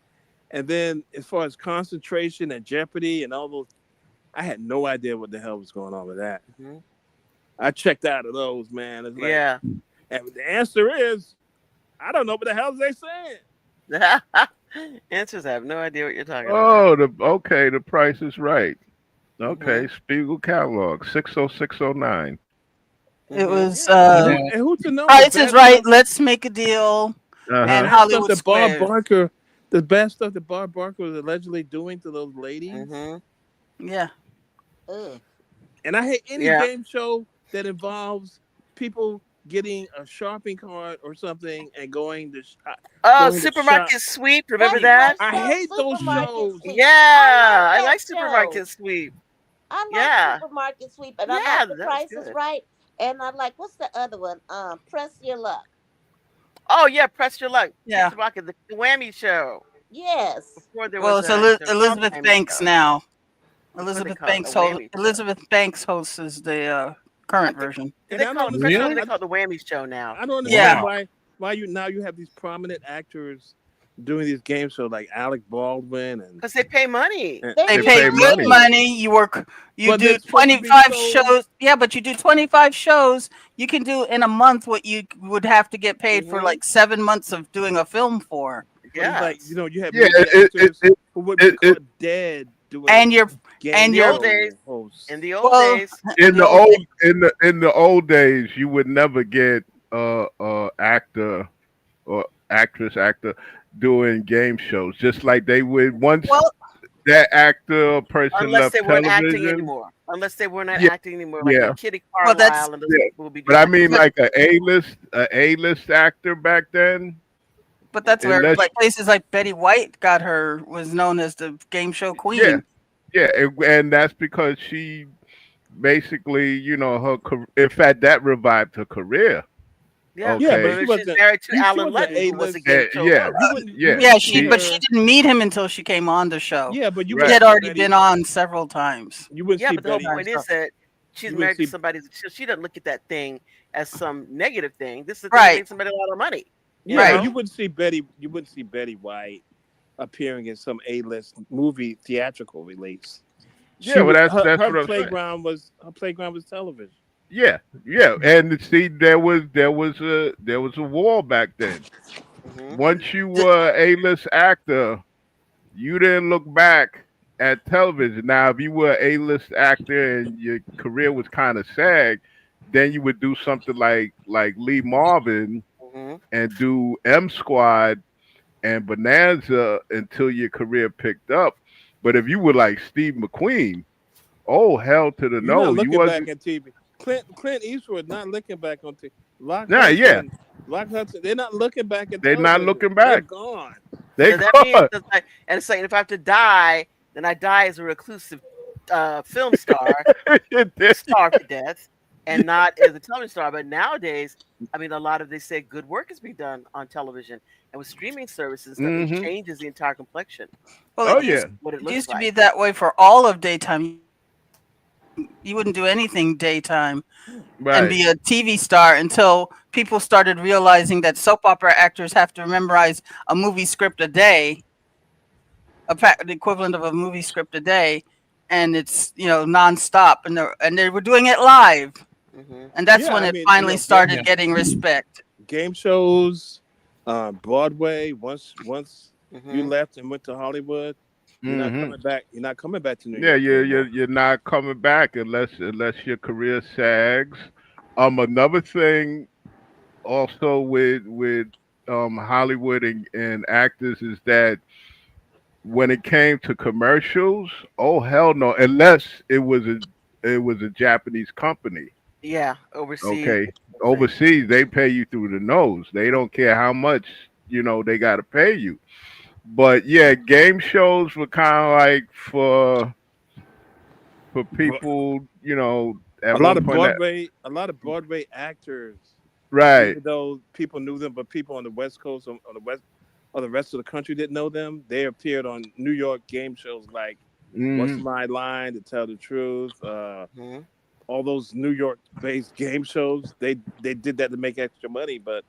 And then as far as concentration and Jeopardy and all those, I had no idea what the hell was going on with that. Hmm. I checked out of those, man. It's like, Yeah. and the answer is, I don't know what the hell they saying. Answers. I have no idea what you're talking about. Oh, the price is right. Hmm. Okay, Spiegel catalog 60609. It Hmm. was Yeah, and Yeah. who to know Price is Right, Let's Make a Deal, the and Uh-huh. bad stuff Hollywood that Bob Squares. Barker, the bad stuff that Bob Barker was allegedly doing to those ladies. Hmm. Yeah. Ugh. And I hate any Yeah. game show that involves people getting a shopping cart or something and Oh, going to shop. Supermarket Sweep. Remember That's that? right, I hate those Supermarket shows. Sweep. I Yeah. like I that like show. Supermarket Sweep. I like Yeah. Supermarket Sweep, and I Yeah. like The That was Price is good. Right, and I like what's the other one? Press Your Luck. Oh yeah. Press your luck. Yeah. Supermarket. The Whammy Show. Yes. Before there Well, was it's a show called Elizabeth Whammy Banks Show. now. Before they called it a Whammy Show. Elizabeth Banks hosts the I current think version. And I don't I think understand. Really? they call it the Whammy Show now. I don't understand Yeah. Wow. why you have these prominent actors doing these game shows like Alec Baldwin Because they pay money. and They They They do pay pay good money. money. You but they're do supposed to be 25 so. shows. Yeah, but you do 25 shows. You can do in a month what you would have to get paid for Hmm. like 7 months of doing a film for. But it's like Yes. you have Yeah, movie actors who would be it caught dead doing And you're game and The you're old days. hosts. In the old well days. in the the old old in the old days you would never get actor or actor doing game shows just like they would once well that actor or person unless left they weren't acting television. anymore. Unless they were not Yeah, acting anymore, like yeah, a Kitty Well, that's Carlisle and those yeah. people would be But I doing mean, acting. but like a A-list actor back then. but that's where Unless, like places like Betty White got her was known as the game show yeah, queen. yeah, and that's because she basically, in fact, that revived her career. Yeah, Yeah, but Okay, but she she's wasn't. married to She Alan wasn't Ludden, A who was a list. game show yeah, host. You yeah. wouldn't Yeah, see but she her. didn't meet him until she came on the show. Yeah, but you He Right. wouldn't had see already Betty. been on several times. You wouldn't Yeah, see but the whole Betty. point is that she's You wouldn't married to see. somebody. She doesn't look at that thing as some negative thing. This is the thing that Right, made somebody a lot of money. You Yeah, but right. know? you wouldn't see Betty. You wouldn't see Betty White appearing in some A-list movie theatrical release. She Yeah, well, was that's her what I'm saying. playground was television. Yeah, yeah, and see, there was a wall back then. Hmm. Once you D- were a A-list actor, you didn't look back at television. Now, if you were an A-list actor and your career was kind of sad, then you would do something like Lee Marvin Hmm. and do M Squad and Bonanza until your career picked up. But if you were like Steve McQueen, oh hell to the You're not no, you looking back wasn't. at TV. Clint Eastwood not looking back on TV. Nah, yeah, Rock Hudson, they're not looking back at they're not television. looking They're back. gone. They So that means gone. that's like, and it's like if I have to die, then I die as a reclusive film star, starved to death, and not as a television star. But nowadays, I mean, a lot of they say good work is being done on television, and with streaming services, and stuff, it Hmm. changes the entire complexion Well, Oh of yeah, what it it looks used to like. be that way for all of daytime. You wouldn't do anything daytime and right. be a TV star until people started realizing that soap opera actors have to memorize a movie script a day, the equivalent of a movie script a day, and it's nonstop, and they were doing it live, Hmm. and that's Yeah, when I it mean, finally Yeah. started getting respect. game shows, Broadway. Once you Hmm. left and went to Hollywood, you're not Hmm. coming back. You're not coming back to New Yeah, York you're anymore. you're not coming back unless your career sags. Another thing also with Hollywood and actors is that when it came to commercials, oh hell no, unless it was a Japanese company. Yeah, overseas. Okay, Thing. overseas they pay you through the nose. They don't care how much they got to pay you. But yeah, game shows were kind of like for Bro- people, at one point that A lot of Broadway actors, right. even though people knew them, but people on the West Coast or the West or the rest of the country didn't know them. They appeared on New York game shows like What's Hmm. My Line, To Tell the Truth, Hmm. all those New York-based game shows. They did that to make extra money, but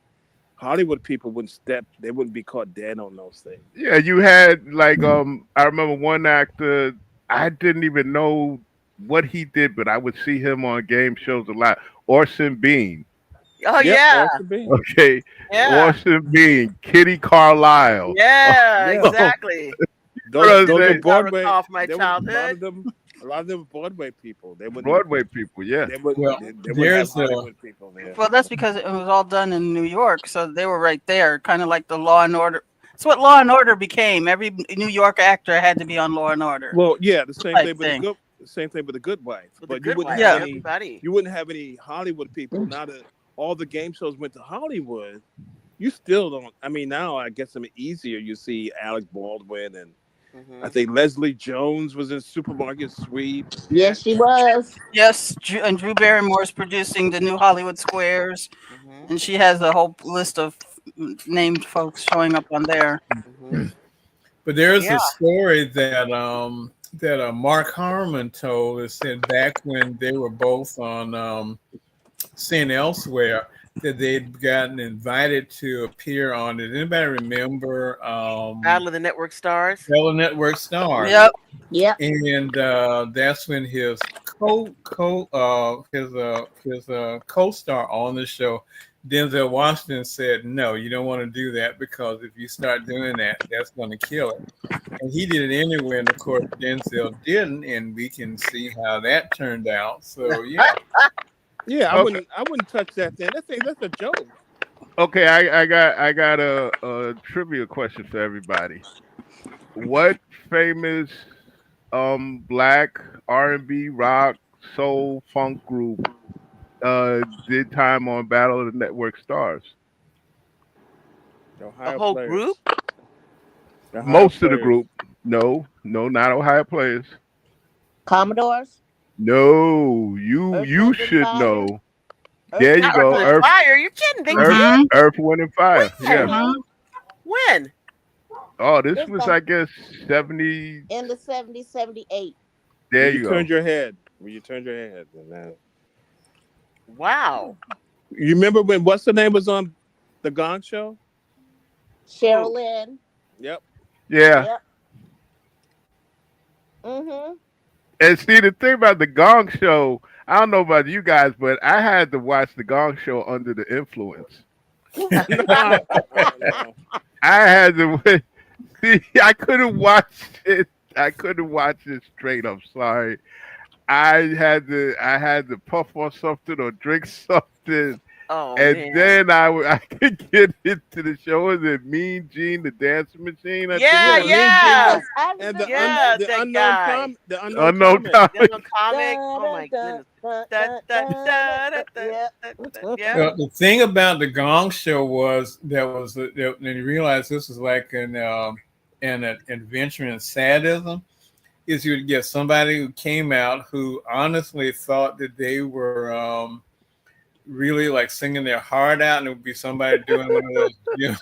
Hollywood people wouldn't step. They wouldn't be caught dead on those things. Yeah, you had like I remember one actor. I didn't even know what he did, but I would see him on game shows a lot. Orson Bean. Oh Yep, yeah, Orson Bean. Okay, yeah, Orson Bean, Kitty Carlisle. yeah, Yeah, Oh, exactly. what those I those are say? I Broadway. recall from my They were a lot childhood. of them. A lot of them were Broadway people. Broadway people, yeah. Well, They wouldn't have there's a Hollywood people there. Well, that's because it was all done in New York, so they were right there, kind of like the Law and Order. It's what Law and Order became. Every New York actor had to be on Law and Order Well, yeah, the same type thing with thing. the same thing with the Good Wife. With the But you good wouldn't wife, have Yeah, any. everybody. You wouldn't have any Hollywood people. Now that all the game shows went to Hollywood, you still don't. I mean, now I guess it's easier. You see Alex Baldwin and Hmm. I think Leslie Jones was in Supermarket Sweep. Yes, she was. yes, and Drew Barrymore's producing the new Hollywood Squares, Hmm. and she has a whole list of named folks showing up on there. Hmm. But there's Yeah. a story that Mark Harmon told. It said back when they were both on Sin Elsewhere that they'd gotten invited to appear on. Did anybody remember Battle of the Network Stars. Fellow Network Stars? Yep. Yep. And that's when his co-star on the show, Denzel Washington, said, "No, you don't want to do that because if you start doing that, that's going to kill it." And he did it anyway, and of course Denzel didn't, and we can see how that turned out. So yeah, Yeah, Okay, I wouldn't touch that thing. That's a joke. okay. I got a trivia question for everybody. What famous black R&B, rock, soul, funk group. Did time on Battle of the Network Stars. A Ohio whole group? players. Ohio Most of the players. group. No, not Ohio players. Commodores, No, you Earth, you Wind, and should Fire, know. Earth, There you Wind, Not and Earth, go. Wind, and Earth, Fire. Fire. You're kidding. They Earth, did? Earth, Wind and Fire. Yeah. When? Mm-hmm. When? Oh, this This was, back I guess, 70. in the 70s, 78. There When you you go. turned your head. When you turned your head. And, Wow. you remember when what's the name was on the Gong Show? Who? Cheryl Lynn. Yep. Yeah. Yep. Mm-hmm. And see, the thing about the Gong Show, I don't know about you guys, but I had to watch the Gong Show under the influence. No, no. I had to see. I couldn't watch it. I couldn't watch it straight. I'm sorry. I had to puff on something or drink something, Oh and man. then I could get into the show. Was it Mean Gene, the dancing machine? I think it Yeah, Yeah, was. me and Gene yeah. Yes, was I and remember Yeah, that. that guy. the unknown Unknown comic. The topic. little comic. Dun, Oh dun, my dun, goodness. dun, Da, dun, da, dun, da, da, da, Yep. da. Yeah. Well, the thing about the Gong Show was and you realize this was like an adventure in sadism. Is you would get somebody who came out who honestly thought that they were really like singing their heart out, and it would be somebody doing one of those Jim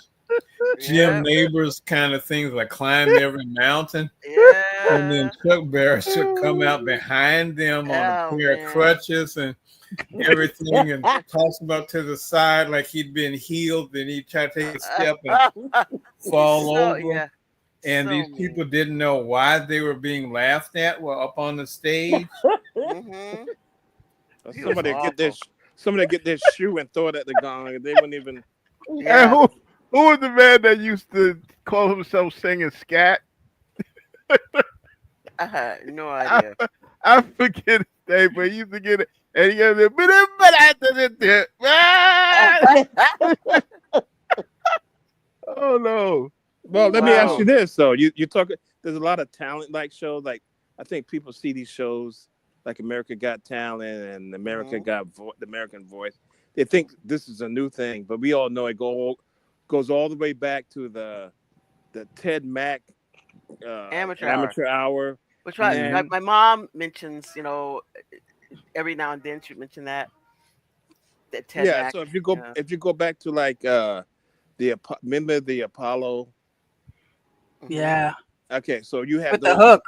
Yeah. Neighbors kind of things, like climb every mountain. And then Yeah. Chuck Barris would come out behind them on a Oh pair of man. crutches and everything, and toss him up to the side like he'd been healed. Then he'd try to take a step and fall So over. yeah. And So these mean. people didn't know why they were being laughed at while up on the stage. Mm-hmm. He was Somebody get their shoe and throw it at the gong. They wouldn't even. And Yeah. who was the man that used to call himself singing scat? I had no I, idea. I forget his name, but he used to get it, and he goes, oh no. Well, let me ask Wow. you this though. You talk. There's a lot of talent like shows. Like I think people see these shows like America Got Talent and America Mhm. Got the American Voice. They think this is a new thing, but we all know it goes all the way back to the Ted Mack Amateur hour. amateur hour. Which And my mom mentions, every now and then she'd mention that Ted yeah, Mack. so Yeah. if you go back to like remember the Apollo. Mhm. Yeah, Okay, so you had with the those hook.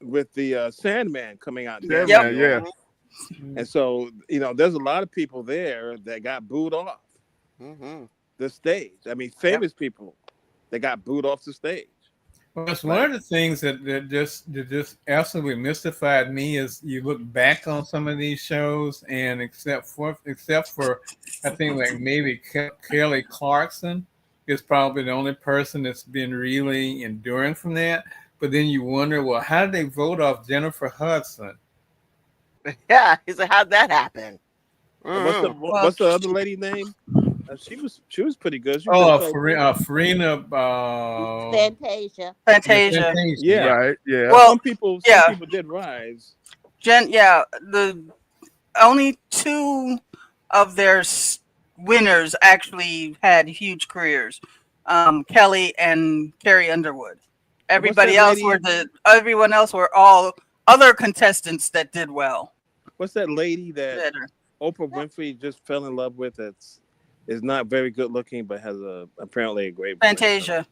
with the Sandman coming out. Yeah, Yep. man, yeah. Mhm. And so, there's a lot of people there that got booed off Mhm. the stage. I mean, famous people that got booed off the stage. Well, that's one of the things that just absolutely mystified me is you look back on some of these shows, and except for I think like maybe Kelly Clarkson is probably the only person that's been really enduring from that. But then you wonder, well, how did they vote off Jennifer Hudson? Yeah. He said, how'd that happen? And Mhm. what's the other lady name? She was pretty good. She Oh, was Farina. Fantasia. Fantasia. yeah. Right, yeah. Well, Some people did rise. the only two of their winners actually had huge careers. Kelly and Carrie Underwood. Everybody that else lady- everyone else were all other contestants that did well. What's that lady that Better. Oprah Winfrey just fell in love with? That's is not very good looking, but has apparently a great voice. Fantasia.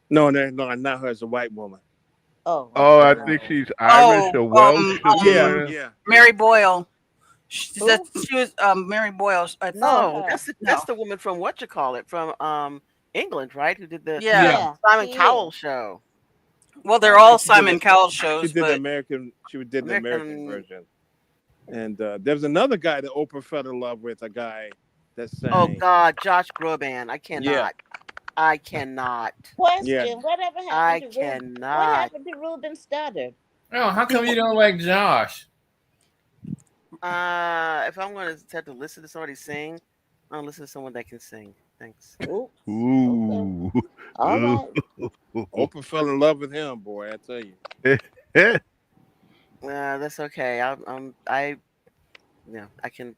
No, not her. It's a white woman. Oh. Oh, I no. think she's Irish or Welsh or somewhere. Yeah. Mary Boyle. She Who? was Mary Boyle. I No, thought. that's the woman from from England, right? Who did the Yeah. Simon she Cowell is. show. Well, they're all She did Simon Cowell She shows, did the but American. She did the American American- version. And there was another guy that Oprah fell in love with. A guy that sang. Oh God, Josh Groban. I cannot. Yeah. I cannot. Question: Yeah. Whatever happened I to What cannot. happened to Ruben Studdard? Oh, how come you don't like Josh? If I'm going to have to listen to somebody sing, I'll listen to someone that can sing. Thanks. Ooh. Ooh. All right. Oprah fell in love with him, boy. I tell you. That's okay. Yeah, I can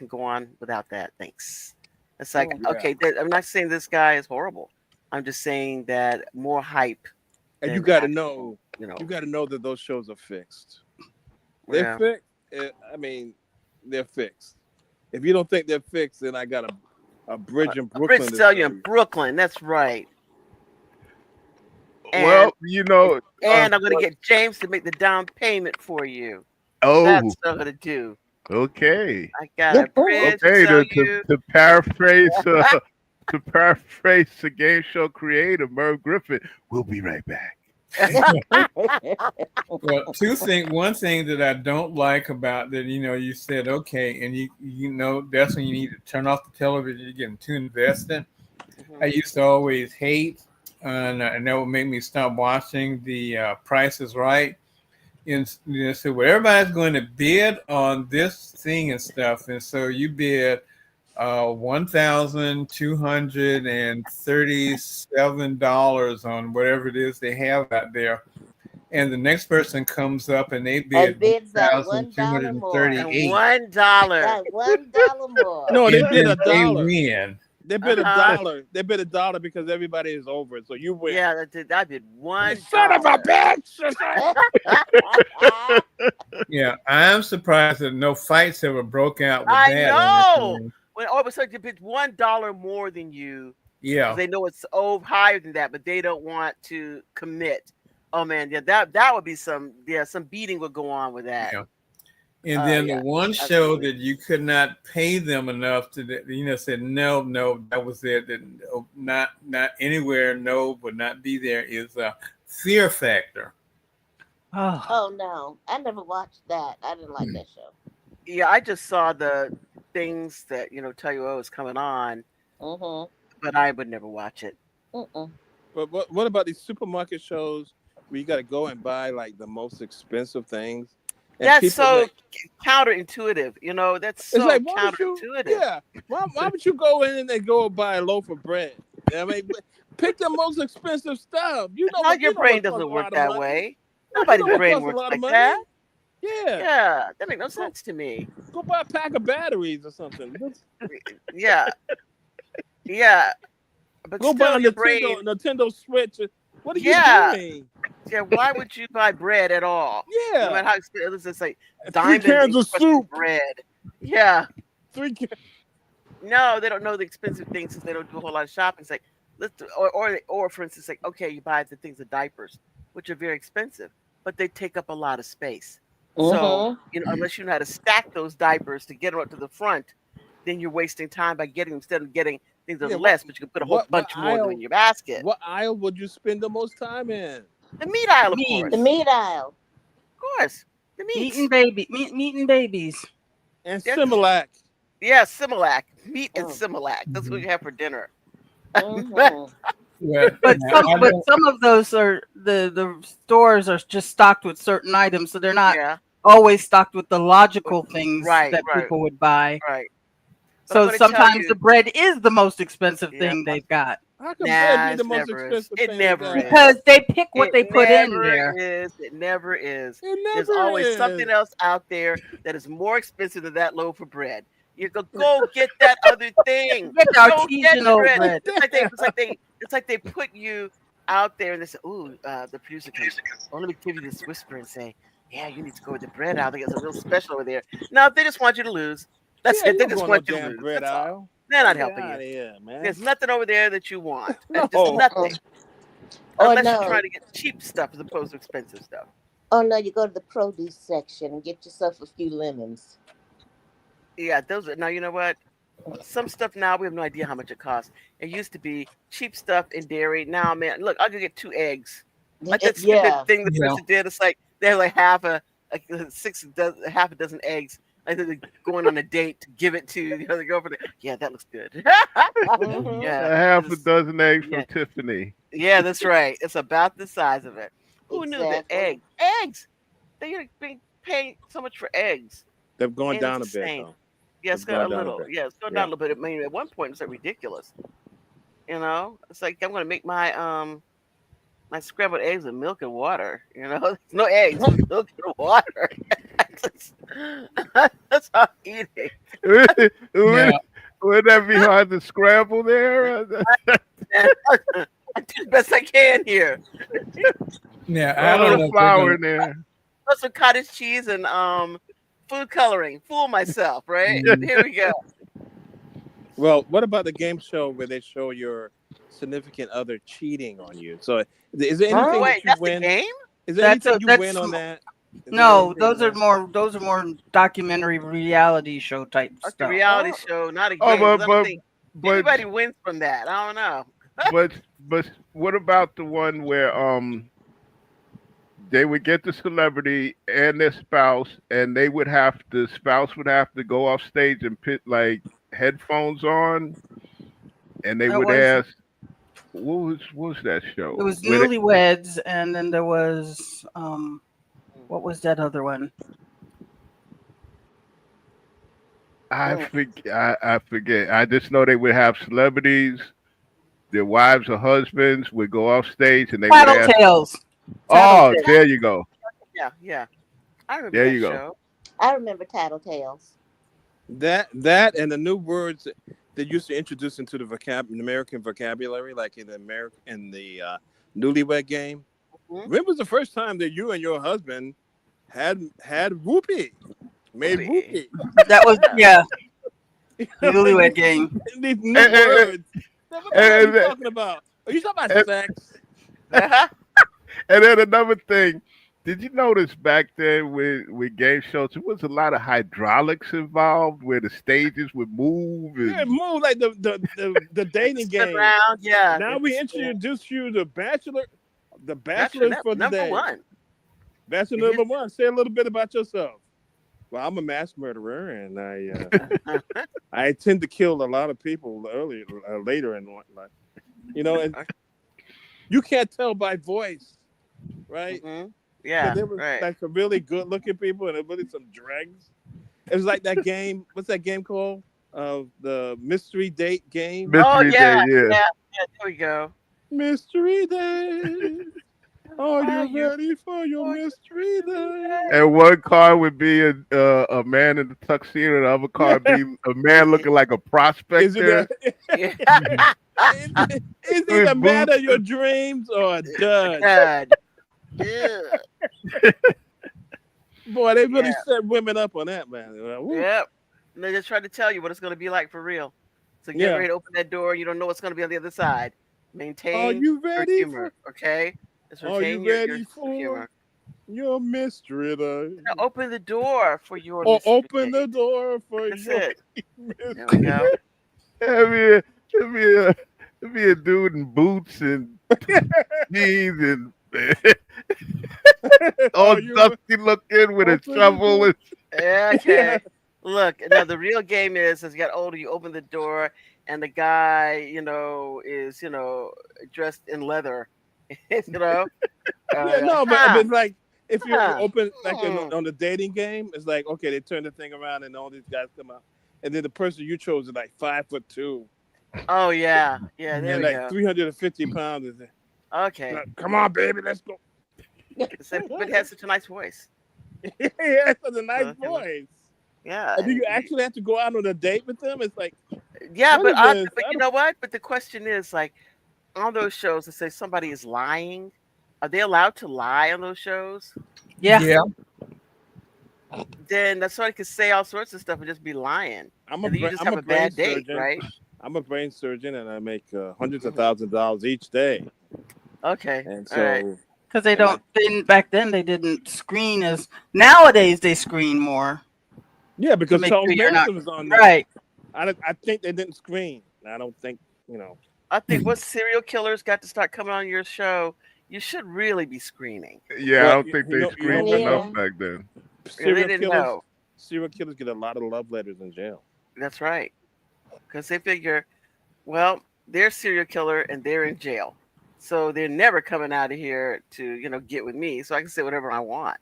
go on without that. Thanks. It's like, Oh yeah. okay, I'm not saying this guy is horrible. I'm just saying that more hype And you than got to actual, know, that those shows are fixed. They're yeah. fixed. I mean, they're fixed. If you don't think they're fixed, then I got a bridge in A bridge Brooklyn to to tell show you in you. Brooklyn. That's right. And Well, and I'm gonna get James to make the down payment for you. oh, That's what I'm gonna do. okay. I got a bridge to Okay, tell to you. to paraphrase to paraphrase the game show creator Merv Griffin, we'll be right back. Well, one thing that I don't like about that, you said, okay, and that's when you need to turn off the television. You're getting too invested. I used to always hate, and that would make me stop watching the Price is Right. And so, well, everybody's going to bid on this thing and stuff, and so you bid $1,237 on whatever it is they have out there, and the next person comes up and they bid And one bids that thousand two $1 hundred more. And thirty-eight, $1. That $1 more. No, they and bid a then they dollar. win. They bid a Uh-huh. dollar. They bid a dollar because everybody is over it. So you win. Yeah, I did $1. Son of a bitch! Yeah, I'm surprised that no fights ever broke out with I that on this know. thing. When all of a sudden they bid $1 more than you, Yeah, they know it's higher than that, but they don't want to commit. Oh man, yeah, that would be some beating would go on with that. yeah. And then Yeah, the one show absolutely. that you could not pay them enough to, said no, that was it. That not anywhere, no, would not be there. Is Fear Factor. Oh, Oh no, I never watched that. I didn't like that show. Yeah, I just saw the things that tell you it's coming on, Mm-hmm. but I would never watch it. Mm-mm. But what about these supermarket shows where you got to go and buy like the most expensive things? And That's people so like, counterintuitive. That's it's so like, why would you? counterintuitive. Yeah, why would you go in and go buy a loaf of bread? I mean, pick the most expensive stuff. You know Now what? your You know brain what costs doesn't a work lot of that money. way. You know Nobody's what brain costs a works lot of like money. that. Yeah, Yeah, that makes no sense to me. go buy a pack of batteries or something. Yeah, yeah, but Go buy still, a your brain. Nintendo Switch. What are you Yeah, doing? yeah. Why would you buy bread at all? No Yeah, matter how expensive. It's just like 3 diamond cans of encrusted soup. bread. Yeah. 3 cans. No, they don't know the expensive things since they don't do a whole lot of shopping. It's like or for instance, like okay, you buy the things of diapers, which are very expensive, but they take up a lot of space. So Mm-hmm. unless you know how to stack those diapers to get them up to the front, then you're wasting time by getting instead of getting things that Yeah, are less, but you can put a whole what bunch more of them in aisle? your basket. What aisle would you spend the most time in? The meat aisle, of meat, The course, meat aisle. of course, the meat meats. and meat and babies. And Yes. Similac. Yeah, Similac, meat and Oh. Similac. That's what you have for dinner. Mm-hmm. Yeah, But now, I don't- some of those are the stores are just stocked with certain items, so they're not Yeah, always stocked with the logical things right, that right, people would buy. right. But I'm So gonna tell sometimes you, the bread is the most expensive yeah, thing they've got How can bread nah, be the it most never is. expensive It thing? never is. because they pick what It they put in never there. is. It never is. It There's never always is. something else out there that is more expensive than that loaf of bread. You go get that other thing. Get the Go get the artisanal bread. bread. It's like they put you out there and they say, "Ooh, the producer comes. Oh, let me give you this whisper and say, yeah, you need to go with the bread aisle. They got some real special over there." No, they just want you to lose. That's Yeah, it. you They don't just go no want you to damn lose. bread That's all. aisle. They're not Get helping out of you. here, man. There's nothing over there that you want. No. Just nothing. Or Unless you're no. trying to get cheap stuff as opposed to expensive stuff. Oh no, you go to the produce section and get yourself a few lemons. Yeah, those are now. You know what? Some stuff now we have no idea how much it costs. It used to be cheap stuff in dairy. Now, man, look, I'll go get 2 eggs. Like that stupid Yeah. thing the Yeah. person did. It's like they have like half a dozen eggs. Like they're going on a date to give it to the other girlfriend. Yeah, that looks good. Mhm. Yeah, A half a it's- dozen eggs yeah. from Tiffany. yeah, that's right. It's about the size of it. Who knew that Exactly. eggs? They're paying so much for eggs. They've gone down a bit Insane. though. Yeah, it's They've got a gone down a little. bit. Yeah, it's going Yeah. down a little bit. I mean, at one point it's like ridiculous. It's like I'm gonna make my my scrambled eggs with milk and water. No eggs, just milk and water. That's that's how I'm eating. would, Now, would that be hard to scramble there? And I do the best I can here. now A I don't little know if they're flour gonna. in there. Put some cottage cheese and food coloring. Fool myself, right? Mhm. Here we go. Well, what about the game show where they show your significant other cheating on you? So, is there Huh? anything Wait, that you that's the win? game? Is there That's anything you that's win on that? Is there no. anything on Those are that? more documentary reality show type That's the stuff. reality Oh, show, not a Oh, game. but Because I don't but think but anybody wins from that. I don't know. but but what about the one where they would get the celebrity and their spouse, and the spouse would have to go off stage and put like headphones on, and they It would was ask, what was that it show? was Newlyweds, and then there was what was that other one? Mm. I forget. I just know they would have celebrities, their wives or husbands would go off stage, and they would ask. Tattletales. Oh, Tattletales. there you go. Yeah, yeah. I remember There that you go. show. I remember Tattletales. that and the new words they used to introduce into the American vocabulary, like in the newlywed game. Mhm. When was the first time that you and your husband had whoopee? Made Whoopee. whoopee. That was Yeah. Newlywed Game. These new And, words. Now, what the hell are you and, and, talking about? Are you talking about and, sex? Uh-huh. and then another thing. Did you notice back then with game shows, there was a lot of hydraulics involved where the stages would move Yeah, and move like the dating Spin game. around. Yeah. Now we introduce you to the Bachelor bachelors for number today. one. Bachelor It number is. one. Say a little bit about yourself. Well, I'm a mass murderer, and I tend to kill a lot of people later in life. And you can't tell by voice, right? Mhm. But Yeah. there was Right. like some really good looking people and really some dregs. It was like that game. What's that game called? The mystery date game. Oh mystery day, yeah. yeah. Yeah. Yeah. There we go. Mystery date. Are Are you you? ready for your Are you mystery date? And one car would be a man in the tuxedo, the other car would be a man looking like a Is it prospector Yeah. is he with the man boots. of your dreams or a dud? Good. Ugh. Boy, they really Yeah. set women up on that, man. Woo. Yep. And they just try to tell you what it's going to be like for real. So get Yeah. ready to open that door. You don't know what's going to be on the other side. Are Maintain you your ready humor, okay? Just Are you retain your ready sense of for humor. your mystery date? Now open the door for your Or mystery open the date. door for That's your it. There we mystery. go. It'd be a dude in boots and jeans and all Are you dusty looking with a open the shovel. door? And, Yeah, Yeah. okay. Look, now the real game is as you get older, you open the door and the guy, is, dressed in leather. you know? Yeah, no, but Huh. it's like if you Huh. open like Hmm. on the dating game, it's like okay, they turn the thing around and all these guys come out, and then the person you chose is like 5'2" Oh yeah. Yeah, there and we like go. 350 pounds. And Okay. like, come on, baby, let's go. But it has such a nice voice. Yeah, it's a nice Okay. voice. Yeah. And do you actually have to go out on a date with them? It's like, Yeah, what but is this? but I you don't- know what? But the question is like on those shows that say somebody is lying, are they allowed to lie on those shows? Yeah. Yeah. Then that somebody could say all sorts of stuff and just be lying. I'm And then you just have a brain bad date, surgeon. right? I'm a brain surgeon, and I make hundreds of thousands of dollars each day. Okay. And All right. so, Because they and I- don't. Back then, they didn't screen as. Nowadays, they screen more. yeah, because make Charles sure you're not- Manson was on there. Right. I think they didn't screen. I don't think I think once serial killers got to start coming on your show, you should really be screening. yeah, I Well, don't think you they know screened what? enough Yeah. back then. They serial didn't killers. know. Serial killers get a lot of love letters in jail. That's right. Because they figure, well, they're a serial killer and they're in jail. So they're never coming out of here to, get with me. So I can say whatever I want.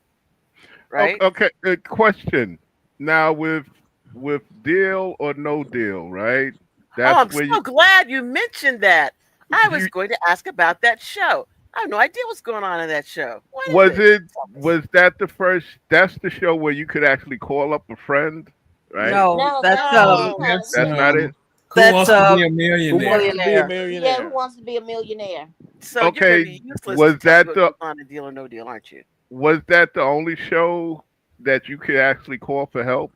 Right? Okay, question. Now with deal or no deal, right? Oh, I'm That's where so glad you mentioned that. I was you going to ask about that show. I have no idea what's going on in that show. What is Was it? it? Was that the first? That's the show where you could actually call up a friend, right? No, No, that's that's what we No. call That's That's not it. Who that's wants to be a Who millionaire? wants to be a millionaire. Yeah, who millionaire? wants to be a millionaire? So you're going to Okay. be useless Was to tell me that what the? goes on in Deal or No Deal, aren't you? Was that the only show that you could actually call for help,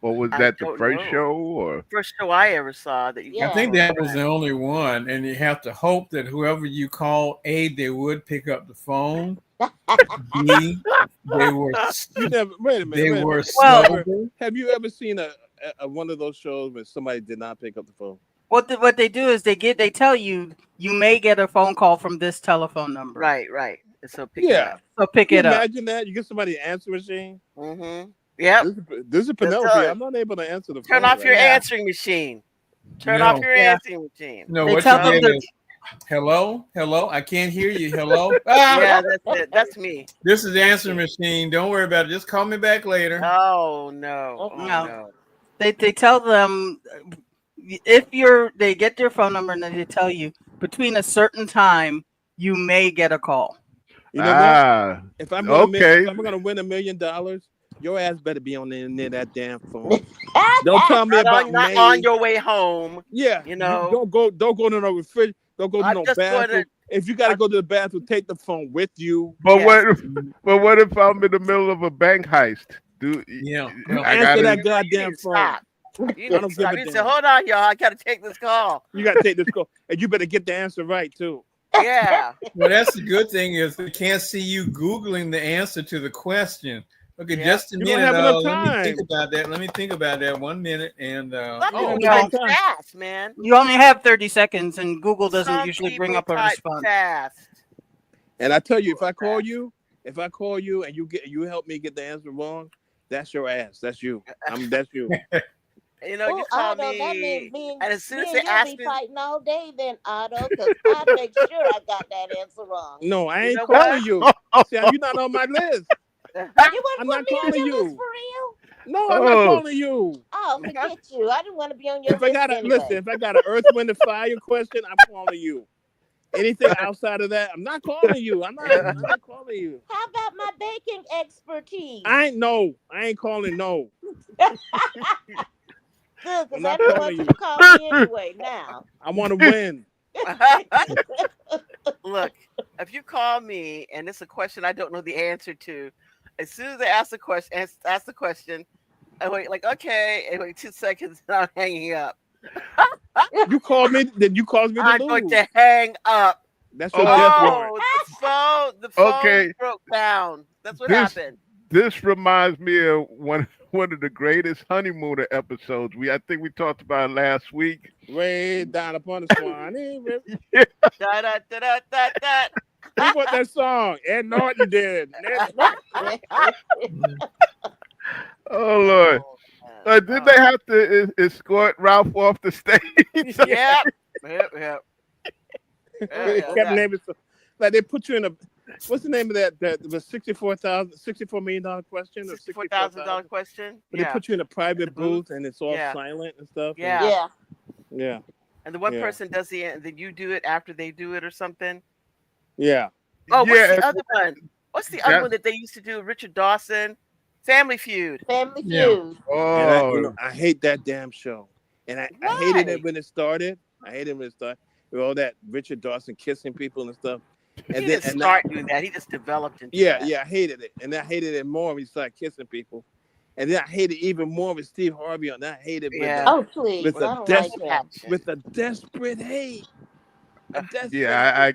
or was I that the don't first know. show? Or First show I ever saw that you I could Yeah. think call that a was the friend. only one, and you have to hope that whoever you call, A, they would pick up the phone. B, they were You never. Wait a minute. they Wait a were minute. Well- sober. Have you ever seen a one of those shows where somebody did not pick up the phone? What they do is they tell you you may get a phone call from this telephone number. Right, right. And so pick it Yeah. up. So pick Can you it up. imagine that? You get somebody an answer machine. Mm-hmm. Yep. This is Penelope. does. I'm not able to answer the phone. Turn off right your now. answering machine. Turn No. off your Yeah. answering machine. No, They what tell you them did to- is, hello, I can't hear you. Hello. Ah! Yeah, that's it. That's me. This is the answering machine. Don't worry about it. Just call me back later. Oh no. Oh No. no. They tell them they get their phone number and then they tell you between a certain time you may get a call. You know what? ah, If I'm gonna okay. if I'm gonna win $1 million, your ass better be on that damn phone. Don't tell me about Not May. on your way home. Yeah, you know. don't go to no refrigerator. Don't go to I'm no just going bathroom. to- If you gotta go to the bathroom, take the phone with you. But Yes. what? But what if I'm in the middle of a bank heist? Yeah. I Answer gotta. that You goddamn need to phone. stop. You I need don't to give stop. a You say, damn. hold on, y'all. I gotta take this call. You gotta take this call, and you better get the answer right too. Yeah. Well, that's the good thing is they can't see you Googling the answer to the question. Okay, Yeah. just a You don't minute. have enough Let me think think about that. Let me think about that 1 minute. And Some oh, people no. type fast, man. You only have 30 seconds and Google doesn't Some usually bring people up a type response. fast. And I tell you, if I call you and you help me get the answer wrong, that's your ass. That's you. That's you. You know, Oh, you call Otto, that me, means and as soon as me they and ask you'll be me, fighting all day then, Otto, because I make sure I got that answer wrong. No, I You ain't know calling you. See, you're not on my list. You I'm want not to put me on calling your you. list for real? No, I'm not Oh. calling you. Oh, forget you. I didn't want to be on your If I list got anyway. if I got an Earth, Wind, and Fire question, I'm calling you. Anything outside of that, I'm not calling you. I'm not calling you. How about my baking expertise? I ain't calling no. Good, I'm because I not don't calling want you you. to call me anyway now. I want to win. look, if you call me and it's a question I don't know the answer to, as soon as they ask the question, I wait like okay, and wait 2 seconds, and I'm hanging up. You called me, then you caused me to I'm lose. going to hang up. That's your death warrant. Oh, the phone Okay. broke down. That's what This- happened. This reminds me of one of the greatest honeymooner episodes. I think we talked about it last week. Way down upon the Swanee River. Da, da, da, da, da, da. Who wrote that song? Ed Norton did. Oh Lord! Did they have to escort Ralph off the stage? Yep. Yeah, They kept that- naming stuff. Like they put you in a. What's the name of that? That was $64 million question or $64,000 question. But they put you in a private booth. booth and it's all Yeah. silent and stuff. Yeah. Yeah. Yeah. And the one Yeah. person does then you do it after they do it or something. Yeah. Oh, what's Yeah. the other one? What's the other one that they used to do? Richard Dawson, Family Feud. Family Yeah. Feud. Oh, I hate that damn show. And I hated it when it started. With all that Richard Dawson kissing people and stuff. He And didn't then start doing that. He just developed into yeah, that. yeah, I hated it. And I hated it more when he started kissing people. And then I hated even more with Steve Harvey on that. I hated Yeah. Oh, please. With I a don't death- like him. with a desperate hate. A desperate yeah.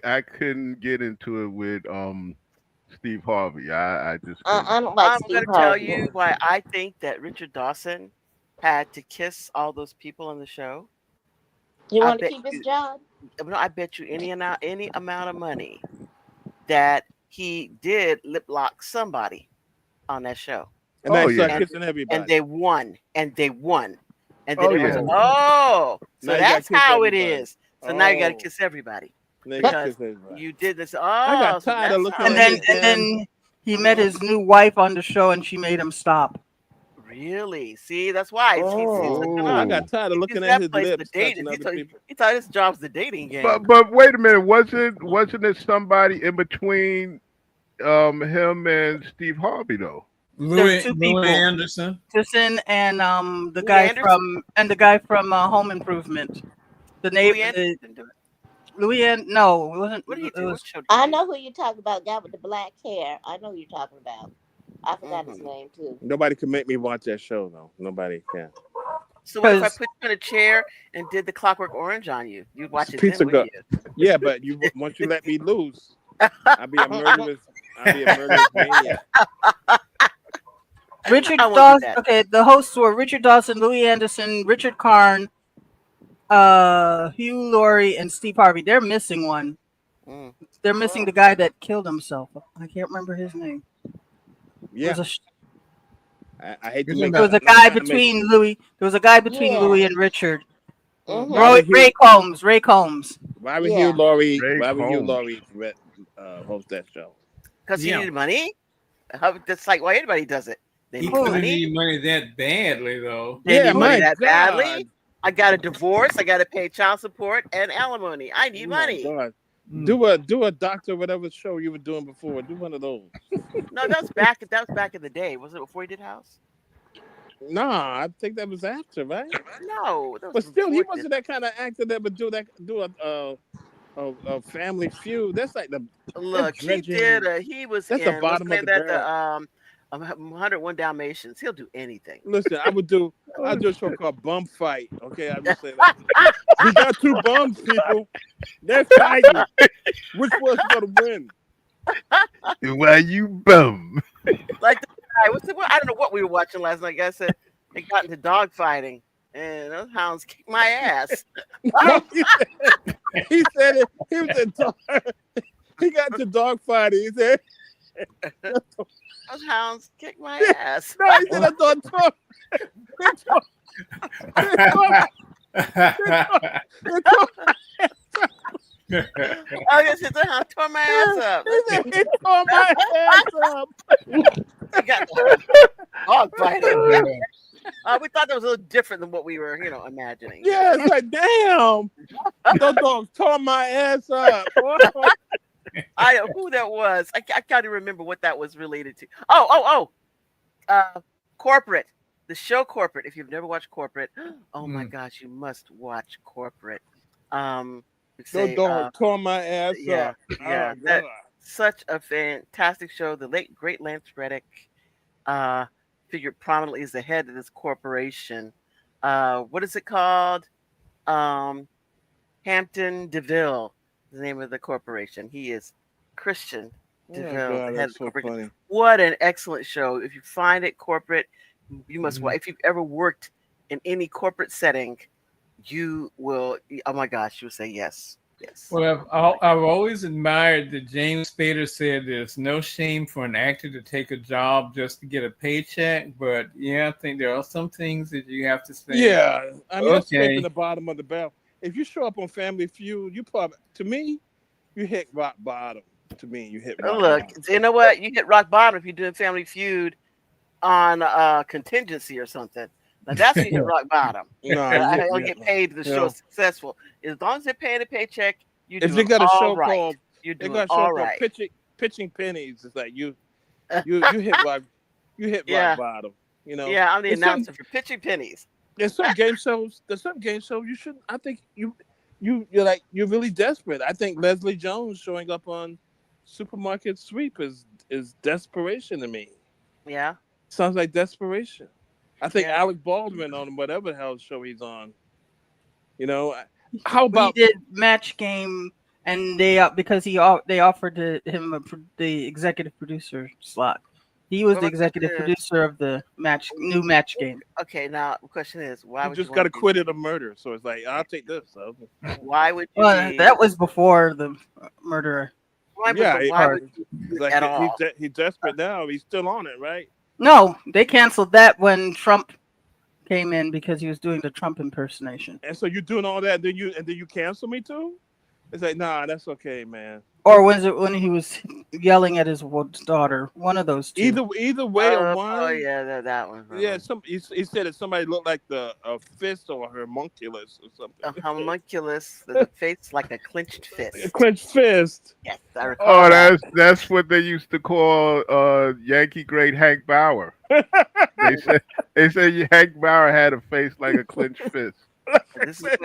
I couldn't get into it with Steve Harvey. I just couldn't. I don't like I'm Steve going to tell Harvey. you why I think that Richard Dawson had to kiss all those people on the show. You I want to bet keep his you- job? No, I bet you any amount of money that he did lip lock somebody on that show, And then Oh, he started yeah. kissing everybody. and they won, and then Oh, everyone's yeah. like, oh, so Now you gotta that's kiss how it everybody. is. So now you got to Oh. kiss everybody. And then he got because kissed everybody. You did this. Oh, I got so tired of that's looking how And at it then is. and then he met his new wife on the show and she made him stop. Really? See, that's why he's looking I up. got tired of He looking used at that his place to lips, date. touching other people. He thought his job's the dating game. But wait a minute, wasn't it somebody in between him and Steve Harvey though? There's Louis two Louis people, Anderson. Anderson and the Louis guy Anderson? from Home Improvement. The Louis neighbor, Anderson didn't do it. No, it wasn't. What did he It do? What was show did I he know who you're talking about. Guy with the black hair. I know who you're talking about. I forgot his Mhm. name too. Nobody can make me watch that show though. Nobody can. So what if I because put you in a chair and did the Clockwork Orange on you? You'd watch It's it pizza then, gut. wouldn't Yeah, but you once you let me loose, I'll be a murderous maniac. Richard I won't do Dawson. that. Okay, the hosts were Richard Dawson, Louis Anderson, Richard Karn, Hugh Laurie, and Steve Harvey. They're missing one. Mm. They're missing the guy that killed himself. I can't remember his name. Yeah, There I hate to Isn't make was it. a I'm not guy trying to make. between Louis. There was a guy between Yeah. Louis and Richard. Mm-hmm. Why would Ray Combs. Ray Combs. Why would Yeah. Hugh Laurie? Ray Why would Hugh Combs. Laurie host that show? Because he Yeah. needed money? That's like why anybody does it. They He need couldn't money. need money that badly though. They need money my that God. badly. I got a divorce. I got to pay child support and alimony. I need Oh my money. God. Mm. Do a doctor whatever show you were doing before. Do one of those. No, that was back in the day. Was it before he did House? Nah, I think that was after, right? No, that was But still, he before wasn't that kind of actor that would do a Family Feud. That's like the Look, he dredging. did. He was That's the in what's bottom the of name the that barrel. 101 Dalmatians. He'll do anything. Listen, I'll do a show called Bum Fight. Okay, I would say that. We got two bums, people. They're fighting. Which one's gonna win? Why you bum? Like the guy. I don't know what we were watching last night. Guy said they got into dog fighting, and those hounds kicked my ass. No, he said it. He was in dog. He got into dog fighting. He said, Those hounds kicked my ass. "No, he said I thought talk." I guess it's a hound tore my ass up. He said he tore my ass up. They got dog fighting. We thought that was a little different than what we were, imagining. Yeah, it's like, damn, those dogs tore my ass up. I know who that was. I can't even remember what that was related to. Corporate. The show Corporate. If you've never watched Corporate, oh my gosh, you must watch Corporate. Those dogs tore my ass up. Yeah, Oh, that's God. such a fantastic show. The late great Lance Reddick figured prominently as the head of this corporation. What is it called? Hampton DeVille, the name of the corporation. He is Christian DeVille, God, the head that's of the so corporation. funny. What an excellent show! If you find it, Corporate, you must watch. If you've ever worked in any corporate setting, you will. Oh my gosh, you will say yes. Yes. Well, I've always admired that James Spader said there's no shame for an actor to take a job just to get a paycheck. But yeah, I think there are some things that you have to say. Yeah, I mean, that's Okay. scraping the bottom of the barrel. If you show up on Family Feud, you probably, to me, you hit rock bottom. To me, you hit rock Look, bottom. you know what? You hit rock bottom if you're doing Family Feud on contingency or something. Now that's when you hit rock bottom. No, I you- don't you- get paid. The show is successful. As long as they're paying a paycheck, you're If doing they got a all show right. called, You're they doing got a show all called right. pitching pennies. It's like you hit rock, Yeah. rock bottom. You know. Yeah, I'm the There's some- announcer for pitching pennies. There's some game shows. You should. I think you're really desperate. I think Leslie Jones showing up on Supermarket Sweep is desperation to me. Yeah. Sounds like desperation. I think Yeah. Alec Baldwin on whatever the hell show he's on. How He about did Match Game, and they offered him the executive producer slot. He was Well, the look at executive this. producer of the new Match Game. Okay, now the question is, why you would just you got want acquitted of murder? So it's like I'll take this. So. Why would you? Well, be, that was before the murderer. why, Yeah, but why would you It's do it like at all? he's desperate now. He's still on it, right? No, they canceled that when Trump came in because he was doing the Trump impersonation. And so you're doing all that, then you cancel me too? It's like, nah, that's okay, man. Or was it when he was yelling at his daughter? One of those two. Either way or Oh one. yeah, that one. Yeah, he said that somebody looked like the a fist or a homunculus or A something. homunculus, the face like a clenched A fist. clenched fist. Yes, I recall Oh, that. that's what they used to call Yankee great Hank Bauer. They said Hank Bauer had a face like a clenched fist. This is what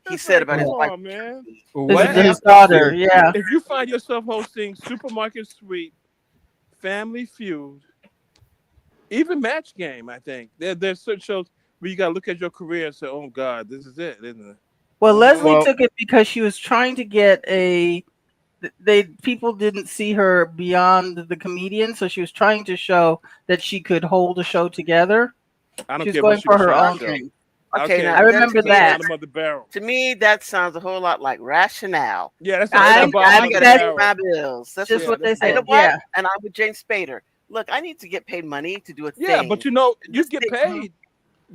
he It's said like, about come his wife. on, man. His, That his happened. daughter, yeah. If you find yourself hosting Supermarket Sweep, Family Feud, even Match Game, I think there's certain shows where you gotta look at your career and say, "Oh God, this is it, isn't it?" Well, Leslie Well, took it because she was trying to get people didn't see her beyond the comedian, so she was trying to show that she could hold a show together. I don't She was care what going she for was her trying own to show. thing. I don't Okay, care. now I If remember she was to me, that. bottom of the barrel. to me that sounds a whole lot like rationale. Yeah, that's I- the bottom I of the gotta pay barrel. my bills. That's Just Yeah, what they that's you know said. bottom. what? Yeah. And I'm with James Spader. Look, I need to get paid money to do a Yeah, thing. but you know, you This get thing, paid. You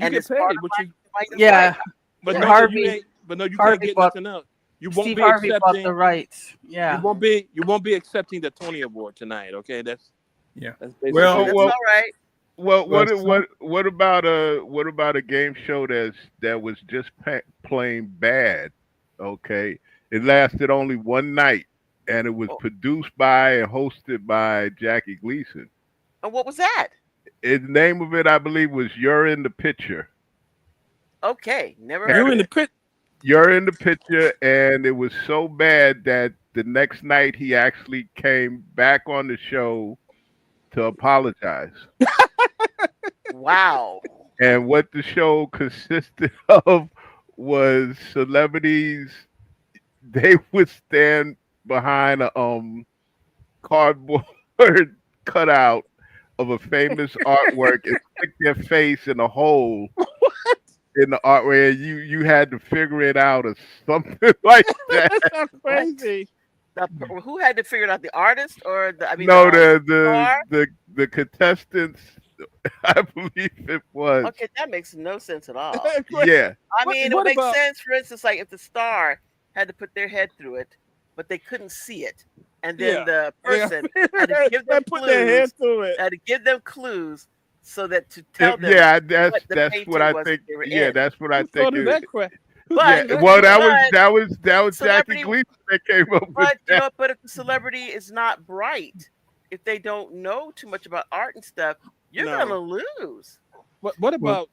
and get it's part paid, of which is my license Yeah. right. but Yeah. no, Harvey- you ain't. But no, you Harvey can't get bought- nothing else. You won't Steve be Harvey bought accepting. the rights. Yeah. You won't be accepting the Tony Award tonight. Okay, that's basically Well, That's well, all right. Well, Well, what about a game show that was just plain bad? Okay, it lasted only one night, and it was Oh, produced by and hosted by Jackie Gleason. and what was that? The name of it, I believe, was "You're in the Picture." Okay, never heard you're of in the it. pit. You're in the picture, and it was so bad that the next night he actually came back on the show to apologize. Wow. And what the show consisted of was celebrities. They would stand behind a cardboard cutout of a famous artwork and stick their face in a hole in the artwork. And you had to figure it out or something like that. That's so crazy. Who had to figure it out? The artist or No, star? the contestants. I believe it was. Okay, that makes no sense at all. Yeah. I What- mean, it what would make about- sense, for instance, like if the star had to put their head through it, but they couldn't see it, and then Yeah. the person had to give They them put their head clues, through it. had to give them clues so that to tell them Yeah, what the that's painting what I was think. that they were Yeah, in. that's what I Who think. thought of that crap? Who But- thought Yeah, of that well, crap? that was Jackie Celebrity- Gleason that came up with But you that. know, but if the celebrity is not bright, if they don't know too much about art and stuff, you're No. gonna lose. What about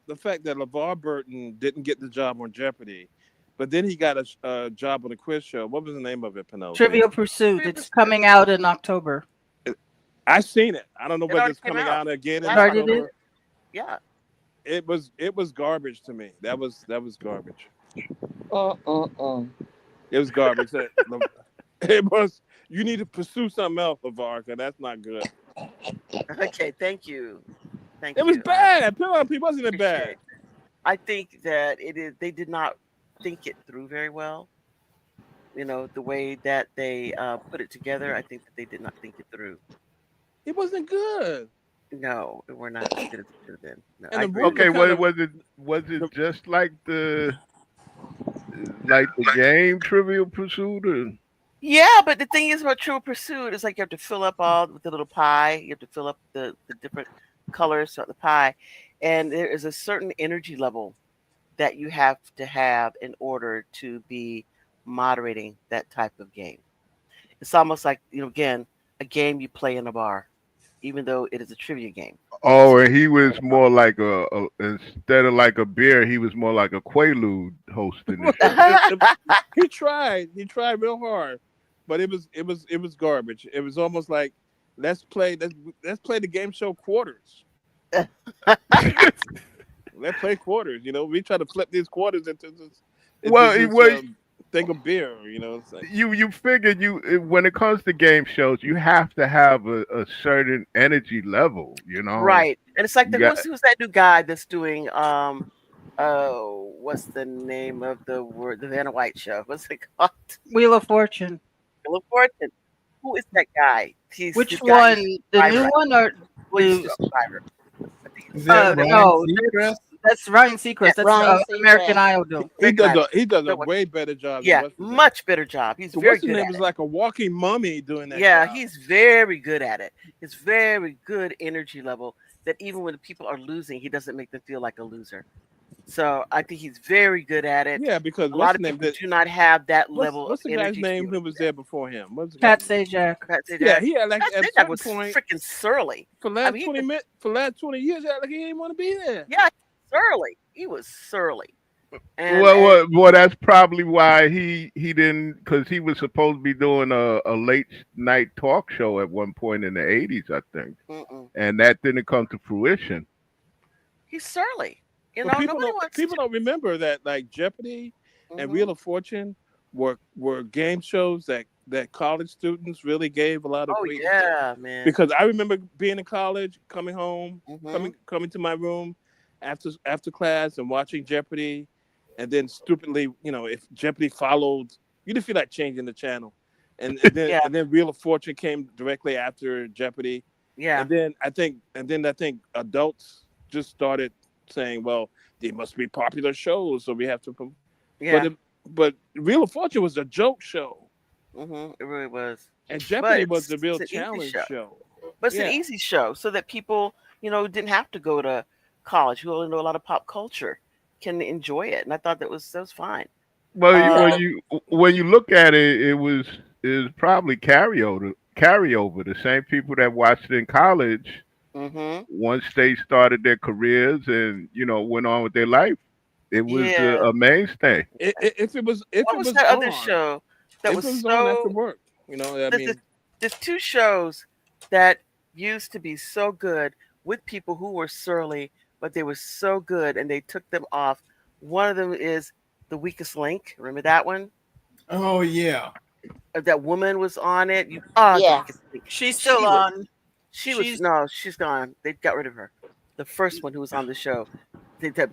the fact that LeVar Burton didn't get the job on Jeopardy, but then he got a job on a quiz show? What was the name of it, Penelope? Trivial Pursuit. Trivial It's Pursuit. coming out in October. I seen it. I don't know It whether already it's came coming out. out again in Last October. October. Yeah. It was garbage to me. That was garbage. It was garbage. It was. You need to pursue something else, LeVar, because that's not good. Okay. Thank you. Thank you. It was bad. Penelope wasn't it Appreciate bad? it. I think that it is. They did not think it through very well. You know, the way that they put it together. I think that they did not think it through. It wasn't good. No, we're not as good as it should have been. No, And I the agree. woman- Okay, kind of- was it just like the game Trivial Pursuit? Or? Yeah, but the thing is about True Pursuit is like you have to fill up all with the little pie. You have to fill up the different colors of the pie, and there is a certain energy level that you have to have in order to be moderating that type of game. It's almost like, you know, again, a game you play in a bar, even though it is a trivia game. Oh, and he was more like a instead of like a beer, he was more like a Quaalude hosting the show. He tried real hard, but it was garbage. It was almost like let's play the game show quarters. Let's play quarters. You know, we try to flip these quarters into this. Thing of beer. You know, it's like, You figured when it comes to game shows, you have to have a certain energy level, you know. Right. And it's like You got- who's that new guy that's doing what's the name of the Vanna White show? What's it called? Wheel of Fortune. Wheel of Fortune. Who is that guy? Which this guy one? is The new Survivor. one or Well, he's the? the Survivor. I think Is it's- that no, Ryan Seacrest? That's Ryan Seacrest. Yeah, That's Ryan American Seacrest. Idol. He does American a he does a Idol. way better job than Yeah, what's his name. much better job. He's So very what's his good name at was it. like a walking mummy doing that Yeah, job. he's very good at it. It's very good energy level that even when people are losing, he doesn't make them feel like a loser. So I think he's very good at it. Yeah, because A what's lot his of name? people do not have that What's level of what's the guy's energy to be name able who to do was that. there before him? What's the Pat guy's name? Sajak. Pat Yeah, Sajak. he had like Pat at a Sajak certain was point freaking surly. for I last mean, 20 minutes for last 20 years, he act like he didn't want to be there. yeah, surly. He was surly. And Well, that's probably why he didn't, because he was supposed to be doing a late night talk show at one point in the '80s, I think, mm-mm. and that didn't come to fruition. He's surly. But people Nobody don't wants people to. don't remember that like Jeopardy and Hmm. Wheel of Fortune were game shows that college students really gave a lot of Oh credence to. yeah, man. Because I remember being in college, coming home, Hmm. coming to my room after class and watching Jeopardy, and then stupidly, if Jeopardy followed, you didn't feel like changing the channel, and then Yeah, and then Wheel of Fortune came directly after Jeopardy, yeah, and then I think adults just started saying, well, they must be popular shows, so we have to. But yeah. but Wheel of Fortune was a joke show, It really was. and But Jeopardy was the it's real an easy challenge show. show. But it's an Yeah. easy show so that people, didn't have to go to college, who only know a lot of pop culture, can enjoy it. And I thought that was fine. Well, Uh, when you look at it, it was probably carryover. The same people that watched it in college, mm-hmm. once they started their careers and went on with their life, it was Yeah. a mainstay. If it was if What it was was that other on show that if was it was on after so? work, I There's, mean, there's two shows that used to be so good with people who were surly, but they were so good, and they took them off. One of them is The Weakest Link. Remember that one? Oh yeah. That woman was on it. The Yes. Weakest Link. She's She still was. on. She was. She's No, she's gone. They got rid of her. The first one who was on the show, the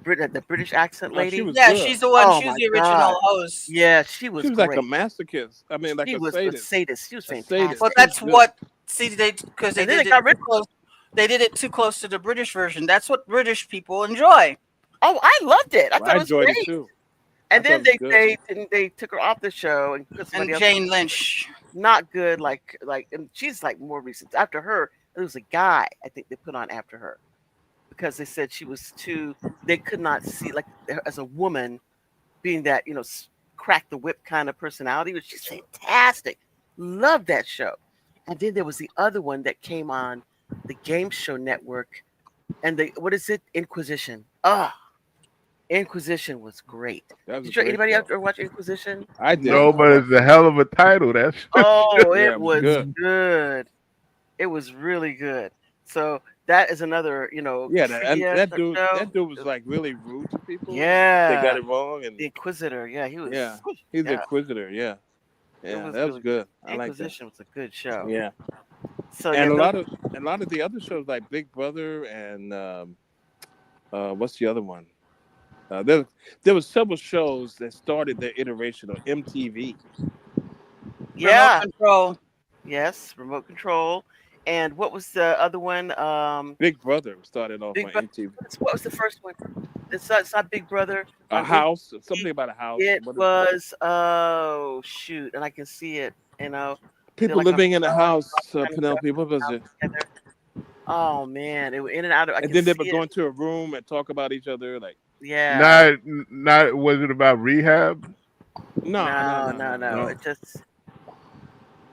British accent she lady. was yeah, good. she's the one. Oh She's my the God. original host. Yeah, she She was was like a great. masochist. I mean, like She a was a sadist. sadist. She was A sadist. Well, fantastic. She was that's good. what. See, because they And then they did it got too rid. close. They did it too close to the British version. That's what British people enjoy. Oh, I loved it. I Well, thought I it was enjoyed it great. too. I And thought then it was good. they took her off the show and put somebody And else. Jane Lynch. Not good. And she's like more recent. After her, there was a guy I think they put on after her because they said she was too. They could not see like as a woman being that crack the whip kind of personality. But she's fantastic. Loved that show. And then there was the other one that came on the Game Show Network, and what is it? Inquisition. Inquisition was great. That was a Did great anybody show. ever watch Inquisition? I did. No, but Mm-mm. it's a hell of a title. That's Oh, Yeah, it it was was good. good. It was really good. So that is another, Yeah, trivia that dude show. was like really rude to people. They got Yeah, it wrong, the and Inquisitor. Yeah, he was. yeah, he's the Yeah, Inquisitor. Yeah, it yeah, was that was really good. good. I like that. Inquisition was a good show. Yeah, So yeah, and those. a lot of the other shows like Big Brother and what's the other one? There was several shows that started their iteration on MTV. Remote Yeah. control. Yes. Remote control. And what was the other one? Big Brother started off Big on Brother. MTV. What was the first one? It's not Big Brother A on house, MTV. something about a house. It What is it? was. Oh shoot! And I can see it. They're People like on living in a house, kind of stuff Penelope. What was it? together. Oh man, it was in and out of. I And can then they see would it. go into a room and talk about each other. Like, Yeah. not. Was it about rehab? No. no. It just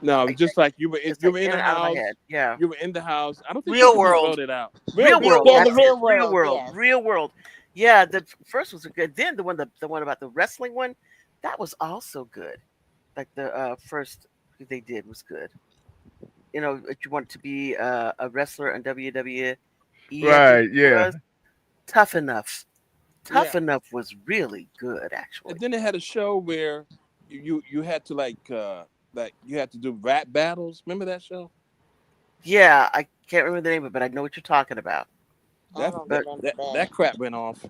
No, it I, was just like you were it's you like were in in and a out of my house. head. Yeah. You were in the house. I don't think Real people just world. wrote it out. Real Real world. Yeah, world. the That's it. real Real world. world. Yes. Real world. Yeah. The first was good. Then the one about the wrestling one, that was also good. Like the first they did was good. If you want to be a wrestler in WWE, I think Right. it Yeah. was Tough Enough. Tough Yeah. Enough was really good, actually. And then they had a show where you had to like you had to do rap battles. Remember that show? Yeah, I can't remember the name of it, but I know what you're talking about. I That don't that remember that, that. that crap went off.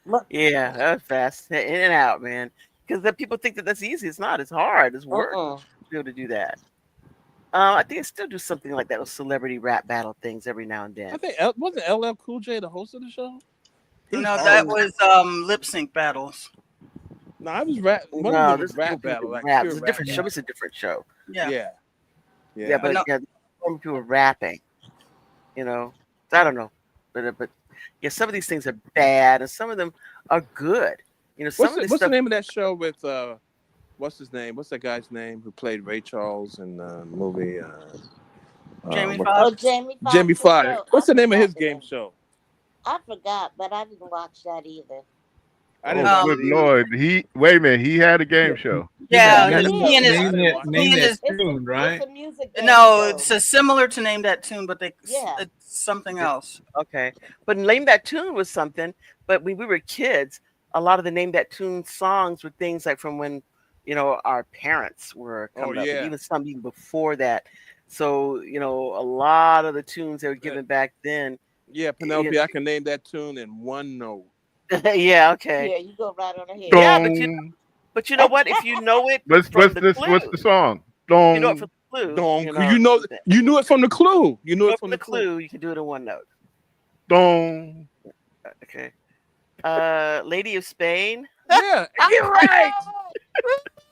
Look. Yeah, that was fast. In and out, man. Because the people think that that's easy. It's not. It's hard. It's work Uh-uh. to be able to do that. I think I still do something like that with celebrity rap battle things every now and I then. think wasn't LL Cool J the host of the show? No, Oh, that was lip sync battles. no, I was rap. One of No, them this was is rap people battle, like rap. pure It's a rap different show. battle. It's a different show. Yeah. Yeah, Yeah, yeah. but no- yeah, some people rapping. You know, I don't know, but yeah, some of these things are bad, and some of them are good. You know, some of this What's the stuff. name of that show with what's his name? What's that guy's name who played Ray Charles in the movie? Jamie What, Oh, Foxx. Jamie Jimmy Foxx's Foxx. show. I What's the name of forgot his the game name. show? I forgot, but I didn't watch that either. I Oh, didn't watch good it either. Lord. Wait a minute. He had a game Yeah. show. Yeah, Yeah, name, he and his it I didn't that watch name he and that his tune, It's right? a music game no, show. it's a similar to Name That Tune, but Yeah. it's something Yeah. else. Okay, but Name That Tune was something. But when we were kids, a lot of the Name That Tune songs were things like from when our parents were Oh coming up, and yeah, even some even before that. So a lot of the tunes they were Uh, given back then. yeah. Penelope, I can name that tune in one note. Yeah, okay. Yeah, you go right on ahead. Yeah, Dong. but you know what? If you know it What's from what's the this? What's clue, the song? you know it Dong. from the clue. Don't you knew it from the clue. You knew know it it from from the the clue. clue. You can do it in one note. Dong. Okay. Lady of Spain. Yeah, you're right.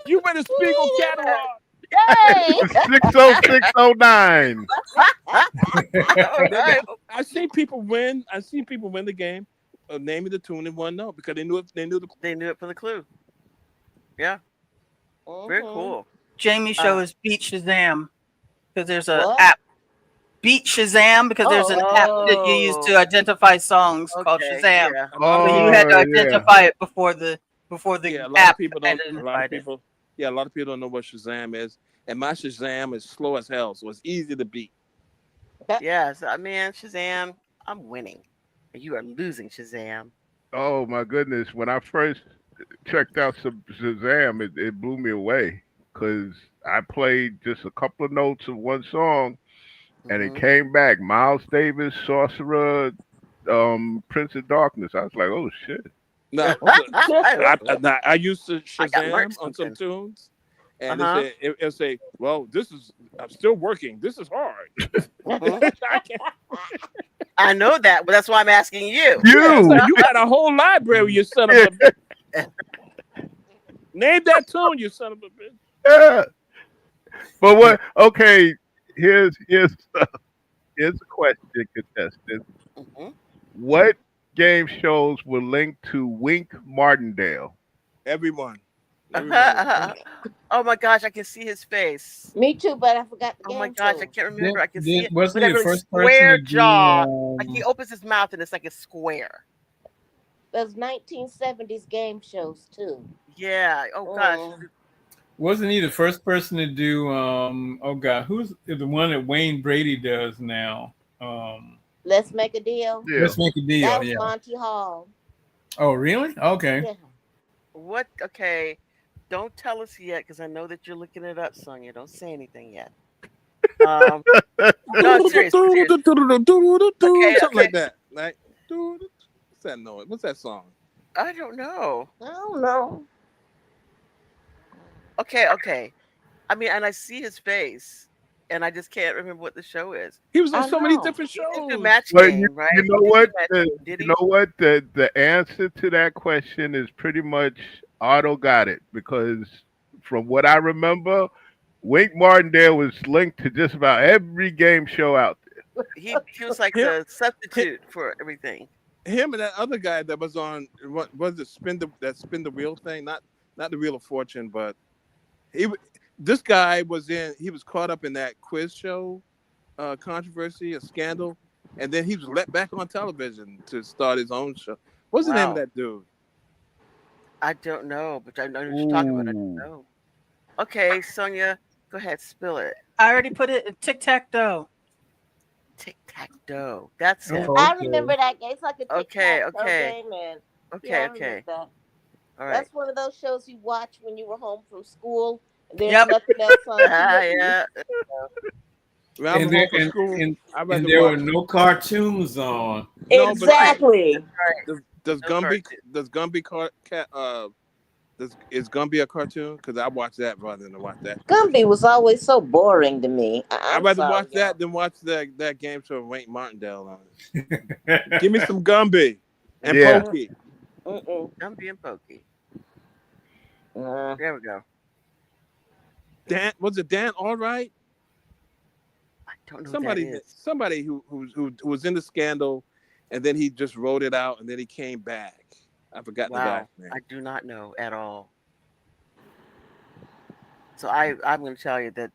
You read the Spiegel catalog. Yay! 60609. All They- right. I've seen people win. I've seen people win the game of naming the tune in one note because they knew it. They knew the. They knew it from the clue. Yeah, very Mhm. cool. Jamie's show is Beat Shazam because there's a What? app. Beat Shazam because there's an app that you use to identify songs called Okay, Shazam. yeah. A lot So of you people, had to Oh, identify it before the yeah, a lot of app people don't. A lot of identified it. people. Yeah, a lot of people don't know what Shazam is, and my Shazam is slow as hell, so it's easy to beat. Yeah, so man, Shazam, I'm winning. And you are losing, Shazam. Oh my goodness! When I first checked out Shazam, it blew me away because I played just a couple of notes of one song, and it Mhm. came back. Miles Davis, Sorcerer, Prince of Darkness. I was like, oh shit. Now, I used to I got learned Shazam on some something. tunes, and Uh-huh. it'll say, "Well, I'm still working. This is hard." Mhm. I can't. I know that, but that's why I'm asking you. Yeah, it's You. like you got a whole library, you son of a bitch. Name that tune, you son of a bitch. Yeah. But what? Okay. Here's here's a question, contestant. Mhm. What game shows were linked to Wink Martindale? Everyone. Every one of them. Oh my gosh, I can see his face. Me too, but I forgot the Oh my game gosh, I too. can't remember. I can see it. Wasn't With he that the really first person square to do? jaw. Like he opens his mouth and it's like a square. Those 1970s game shows too. Yeah. Oh gosh. Mm. Wasn't he the first person to do? Oh God, who's the one that Wayne Brady does now? Let's make a deal. Yeah. Let's make a That deal. was Yeah. Monty Hall. Oh, really? Okay. Yeah. What? Okay. Don't tell us yet, because I know that you're looking it up, Sonia. Don't say anything yet. No, I'm serious. I'm serious. Okay, Something like okay. that. Like, what's that noise? What's that song? I don't know. I don't know. Okay. I mean, and I see his face, and I just can't remember what the show is. He was on I so many know. different He did do shows. Match But Game, right? you He know did do what? Match Game, did You he? know what? The answer to that question is pretty much Otto got it because from what I remember, Wink Martindale was linked to just about every game show out there. He was like Him, the substitute for everything. him and that other guy that was on what was it? Spin the wheel thing? Not the Wheel of Fortune, but he. This guy was in. He was caught up in that quiz show controversy, a scandal, and then he was let back on television to start his own show. What's the name of Wow. that dude? I don't know, but I know what you're talking about. I don't Ooh. know. Okay, Sonia, go ahead, spill it. I already put it in Tic Tac Toe. Tic tac toe. That's it. Oh, I okay. remember that game. It's like a Okay, tic-tac-toe okay. game, and Okay, yeah, I remember okay. that. All right. That's one of those shows you watch when you were home from school. And there's Yep. nothing else on TV. Yeah. When I was And home there, from school, I and rather there were watch. no cartoons on. No, but Exactly. Right. does No Gumby cartoon. does Gumby is Gumby a cartoon? Because I watch that rather than watch that. Gumby was always so boring to me. I'd I'm rather sorry, watch that than watch that game show with Wayne Martindale on it. Give me some Gumby. And Yeah. Pokey. Gumby and Pokey. Uh, There we go. Dan, was it Dan? All right. I don't know who that is. Somebody who was in the scandal, and then he just wrote it out, and then he came back. I forgot the Wow, guy's name. I do not know at all. So I'm going to tell you that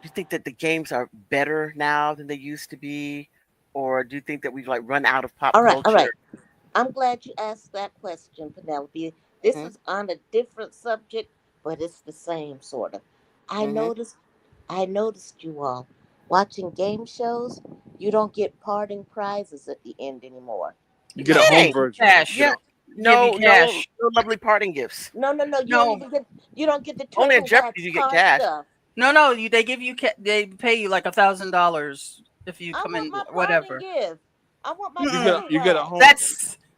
do you think that the games are better now than they used to be, or do you think that we've like run out of pop all right, all right. culture? I'm glad you asked that question, Penelope. This Mhm. is on a different subject, but it's the same sort of. I Mhm. noticed I noticed you all watching game shows, you don't get parting prizes at the end anymore. You You get a home kidding? version. Cash. You Yeah. know, No, Give you cash. no lovely parting gifts. No, no, no. You don't No, even get. You don't get the Only in turtle Jeopardy wax do you get car cash. stuff. no. They give you. They pay you like $1,000 if you I come want in. my parting Whatever. gift. I want my Mm-mm. turtle you get a wax. home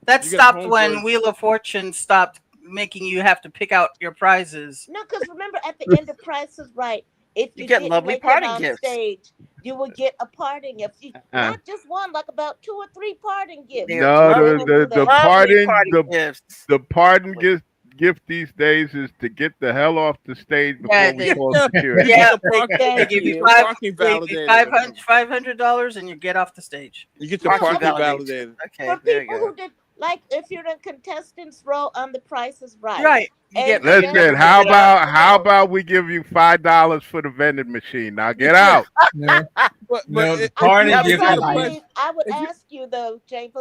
That you get a stopped home when version. Wheel of Fortune stopped making you have to pick out your prizes. No, because remember at the end of Price is Right, if You you get didn't lovely make it parting on gifts. stage, you would get a parting gift. Not just one, like about 2 or 3 parting gifts. They're No, I lovely, went through the that. lovely pardon parting the gifts. the pardon Lovely. gift these days is to get the hell off the stage Yeah, before we call Yeah, security. you Yeah, get your they Thank give you you. parking they give you validated or something. $500 and you get off the stage. You get your No, Parking parking okay. validation. validated. Okay, For there you people go. who did, like if you're in contestants row on the Price is Right, Right. You and get you Listen, never Penelope get how it out. about how no, about we give you $5 for the vending machine? Now get Yeah, out. No, but no, the I, if parting you but if gift you're is the price Penelope, I would if you ask you though, James.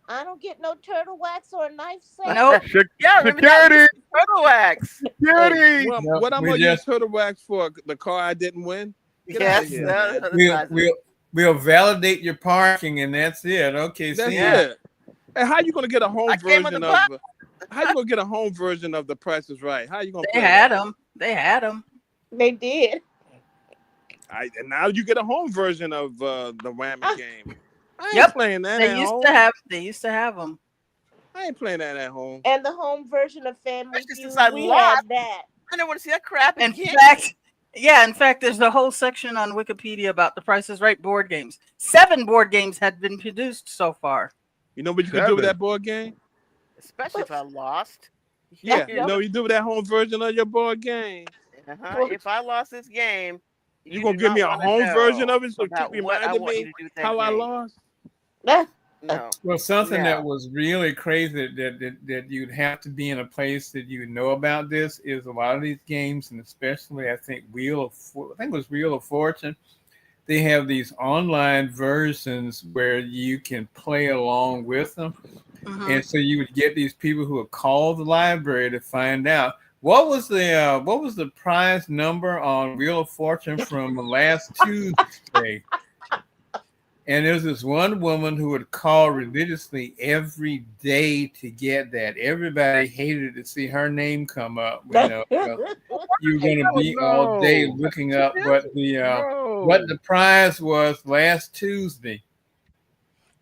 I don't get no turtle wax or a knife set. Nope. Yeah, remember that? We Security, used to turtle wax. security. no. what I'm We gonna use just turtle wax for the car I didn't win? Get out of Yes, here, no. man. the We'll size of it. we'll we'll validate your parking and that's it. Okay, That's see. Yeah, it. And how you gonna get a I home came on the version bus. of? How you gonna get a home version of The Price is Right? How you gonna They play had that? them. They had them. They did. And now you get a home version of the Whammy Ah, game. I ain't Yep. playing that They at used to home. have. They used to have them. I ain't playing that at home. and the home version of Family Especially since Feud, I we lost. had that. I don't want to see that crap In again. fact, yeah. In fact, there's a whole section on Wikipedia about the Price is Right board games. 7 board games had been produced so far. You know what you could do with 7. that board game? Especially if I lost. Yeah, You you know what you do with that home version of your board game? If I lost this game, You you gonna do give me not a want to home version know of it so keep about what I reminding want you me to do with that how I game. lost? No, Well, something that no. was really crazy that you'd have to be in a place that you know about this is a lot of these games, and especially I think I think it was Wheel of Fortune. They have these online versions where you can play along with them, Mhm. and so you would get these people who would call the library to find out what was the prize number on Wheel of Fortune from last Tuesday. And there was this one woman who would call religiously every day to get that. Everybody hated to see her name come up. You know, you were going to Oh be all day no, looking up what no. the prize was last Tuesday.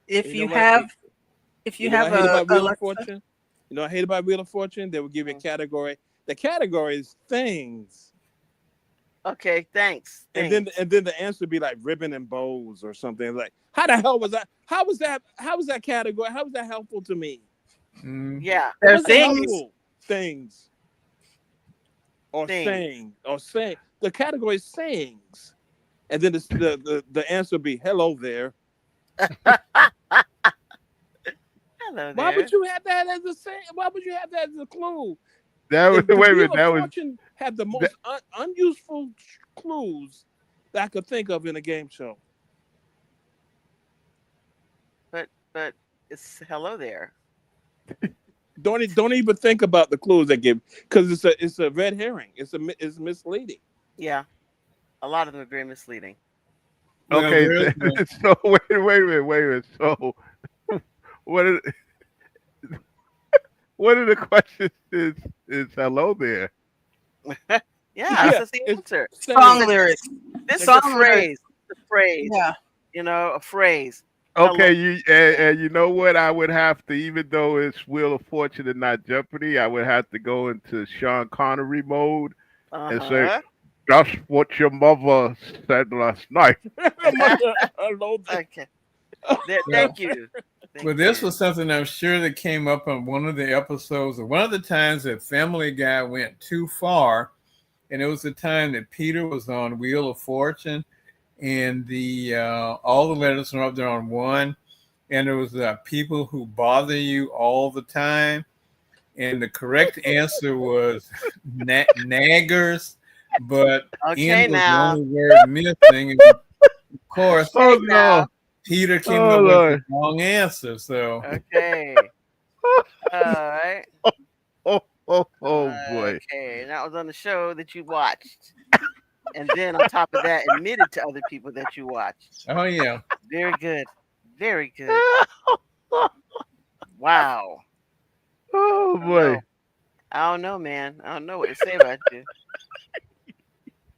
If You know you what? have, if You you know what have I hate a about Wheel of Alexa, Fortune? You know what I hate about Wheel of Fortune? They will give you a category. The category is things. Okay, thanks. And then the answer would be like ribbon and bows or something. Like, how the hell was that? How was that category? How was that helpful to me? Mm. Yeah, It there are wasn't things. helpful. Things. Or things. saying. The category is sayings. And then the answer would be hello there. Hello Why there. would you have that as a saying? Why would you have that as a clue? That was The wait a Wheel minute. of That was Fortune had the that, most unuseful clues that I could think of in a game show. But it's hello there. Don't even think about the clues they give because it's a red herring. It's misleading. Yeah, a lot of them are very misleading. Well, okay. there's So wait a minute. So what are one of the questions is hello there? Yeah, Yeah, that's the it's answer. Song saying lyrics. This is Song a lyrics. phrase. The phrase. Yeah. A phrase. Hello. Okay, and you know what? I would have to, even though it's Wheel of Fortune and not Jeopardy, I would have to go into Sean Connery mode and say, Uh-huh. "That's what your mother said last night." hello there. Okay. well, Thank you. Well, this was something I'm sure that came up on one of the episodes, or one of the times that Family Guy went too far, and it was the time that Peter was on Wheel of Fortune, and the all the letters were up there on one, and there was people who bother you all the time, and the correct answer was naggers, but Okay, N was the now. only word missing, and of course Okay, Oh now. no. Peter came Oh up with the Lord. wrong answer. So Okay. All right. Oh boy. Okay. And that was on the show that you watched. And then on top of that, admitted to other people that you watched. oh yeah. Very good. Very good. Wow. Oh I don't boy. know. I don't know, man. I don't know what to say about you.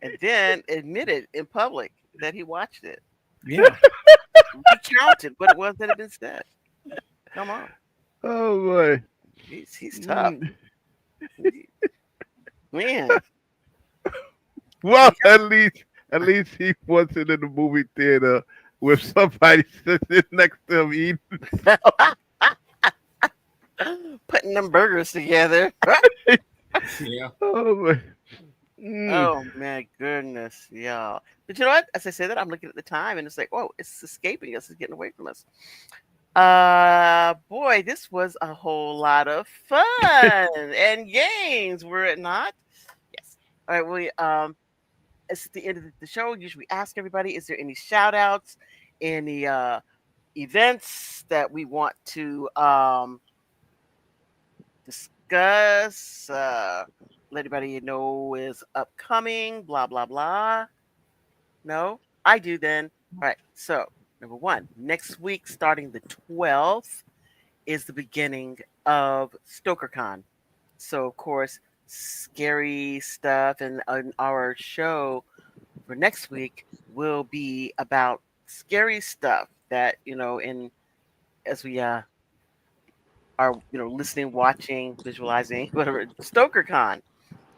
And then admitted in public that he watched it. Yeah. Recounted what it was that had been said. Come on. Oh boy. He's tough. Man. Well, at least he wasn't in the movie theater with somebody sitting next to him eating. Putting them burgers together. Yeah. Oh boy. Oh my goodness, y'all. But you know what? As I say that, I'm looking at the time and it's like, oh, it's escaping us, it's getting away from us. Boy, this was a whole lot of fun and games, were it not? Yes. All right, it's at the end of the show. Usually we ask everybody, is there any shout outs, any events that we want to discuss, let everybody know is upcoming, blah, blah, blah. No? I do then. All right. So, number one, next week, starting the 12th, is the beginning of StokerCon. So, of course, scary stuff, and our show for next week will be about scary stuff that, as we are, listening, watching, visualizing, whatever, StokerCon.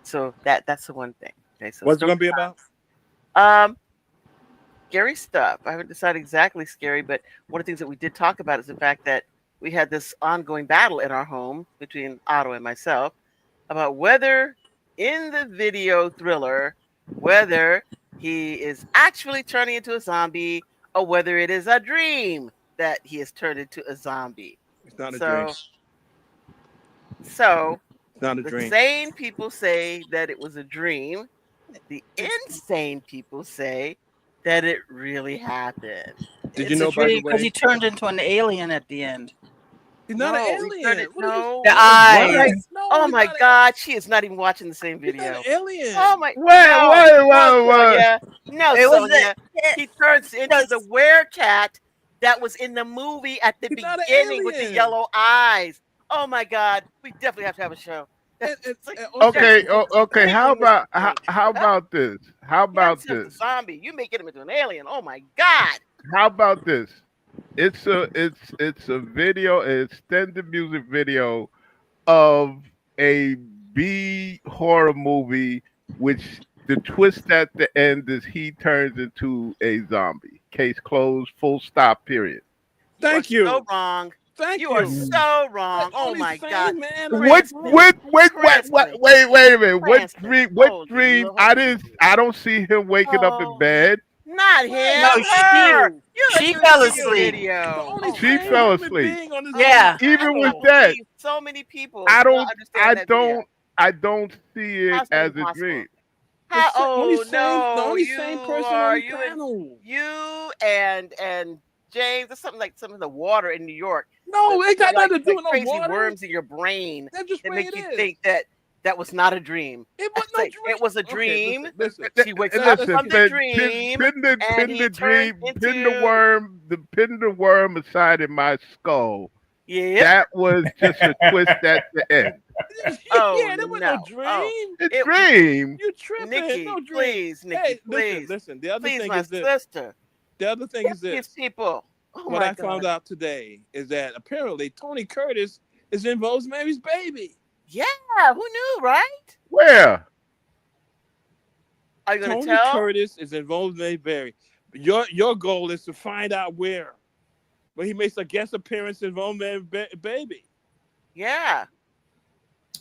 So that's the one thing. Okay, so What's it gonna be about? um scary stuff. I haven't decided exactly scary, but one of the things that we did talk about is the fact that we had this ongoing battle in our home between Otto and myself about whether in the video Thriller, whether he is actually turning into a zombie or whether it is a dream that he has turned into a zombie. It's not a So, dream. so It's not a the dream. sane people say that it was a dream. The insane people say that it really happened. Did you It's know, a by the dream because way, he turned into an alien at the end. he's not an No, he turned alien? it. What are you? No. The What? eyes. No, Oh he's my not God, she is not even watching the same He's not video. an alien. Oh my! Wait, No, wait. Sonia. No, It was Sonia. He turns into the just werecat that was in the movie at the He's not an beginning with the alien. yellow eyes. Oh my God, we definitely have to have a show. It's like, Also, Okay, Jackson, okay. we How missed about the point. how about this? How He turns about into a this? zombie. You making him into an alien. Oh my God. How about this? It's a video, an extended music video of a B horror movie, which the twist at the end is he turns into a zombie. Case closed. Full stop. Period. thank You are you. so wrong. Thank You are you. so wrong. Oh Only my sane God. man. What? Cranston. Cranston. Wait a minute. What Cranston. dream? What Oh dream? Lord. I don't see him waking up in Oh, bed. not Right. no. him. She Her. You're not she even fell seeing the asleep. The video. only Oh She my sane fell God. human asleep. being on this Oh, Yeah. planet. I Even with can't that, believe so many people I do not don't. understand that video. I don't see it How's that as a impossible? dream. How? Only Oh sane, the no, only you sane person on are this panel. you and James. There's something like some of the water in New York. No, it ain't got Like, nothing to do like with no crazy water. worms in your brain That's just the that way make it you is. think that was not a dream. It It's was no like, dream. it was a Okay, dream. listen. She wakes And up listen, from the dream, pin and he the turned dream, pin the into worm, pin the worm aside in my skull. yep. That was just a twist at the end. Oh Yeah, there was no. no dream. Oh, A it, dream. You tripping? Nikki, No dream. please, Nikki, Hey, please, listen. The other please, thing my is this. sister. The other thing is These this. people. Oh What my I found God. out today is that apparently Tony Curtis is in Rosemary's Baby. Yeah, who knew, right? Where? Are you gonna Tony tell? Curtis is in Rosemary's Baby. Your goal is to find out where. But he makes a guest appearance in Romance Baby. Yeah.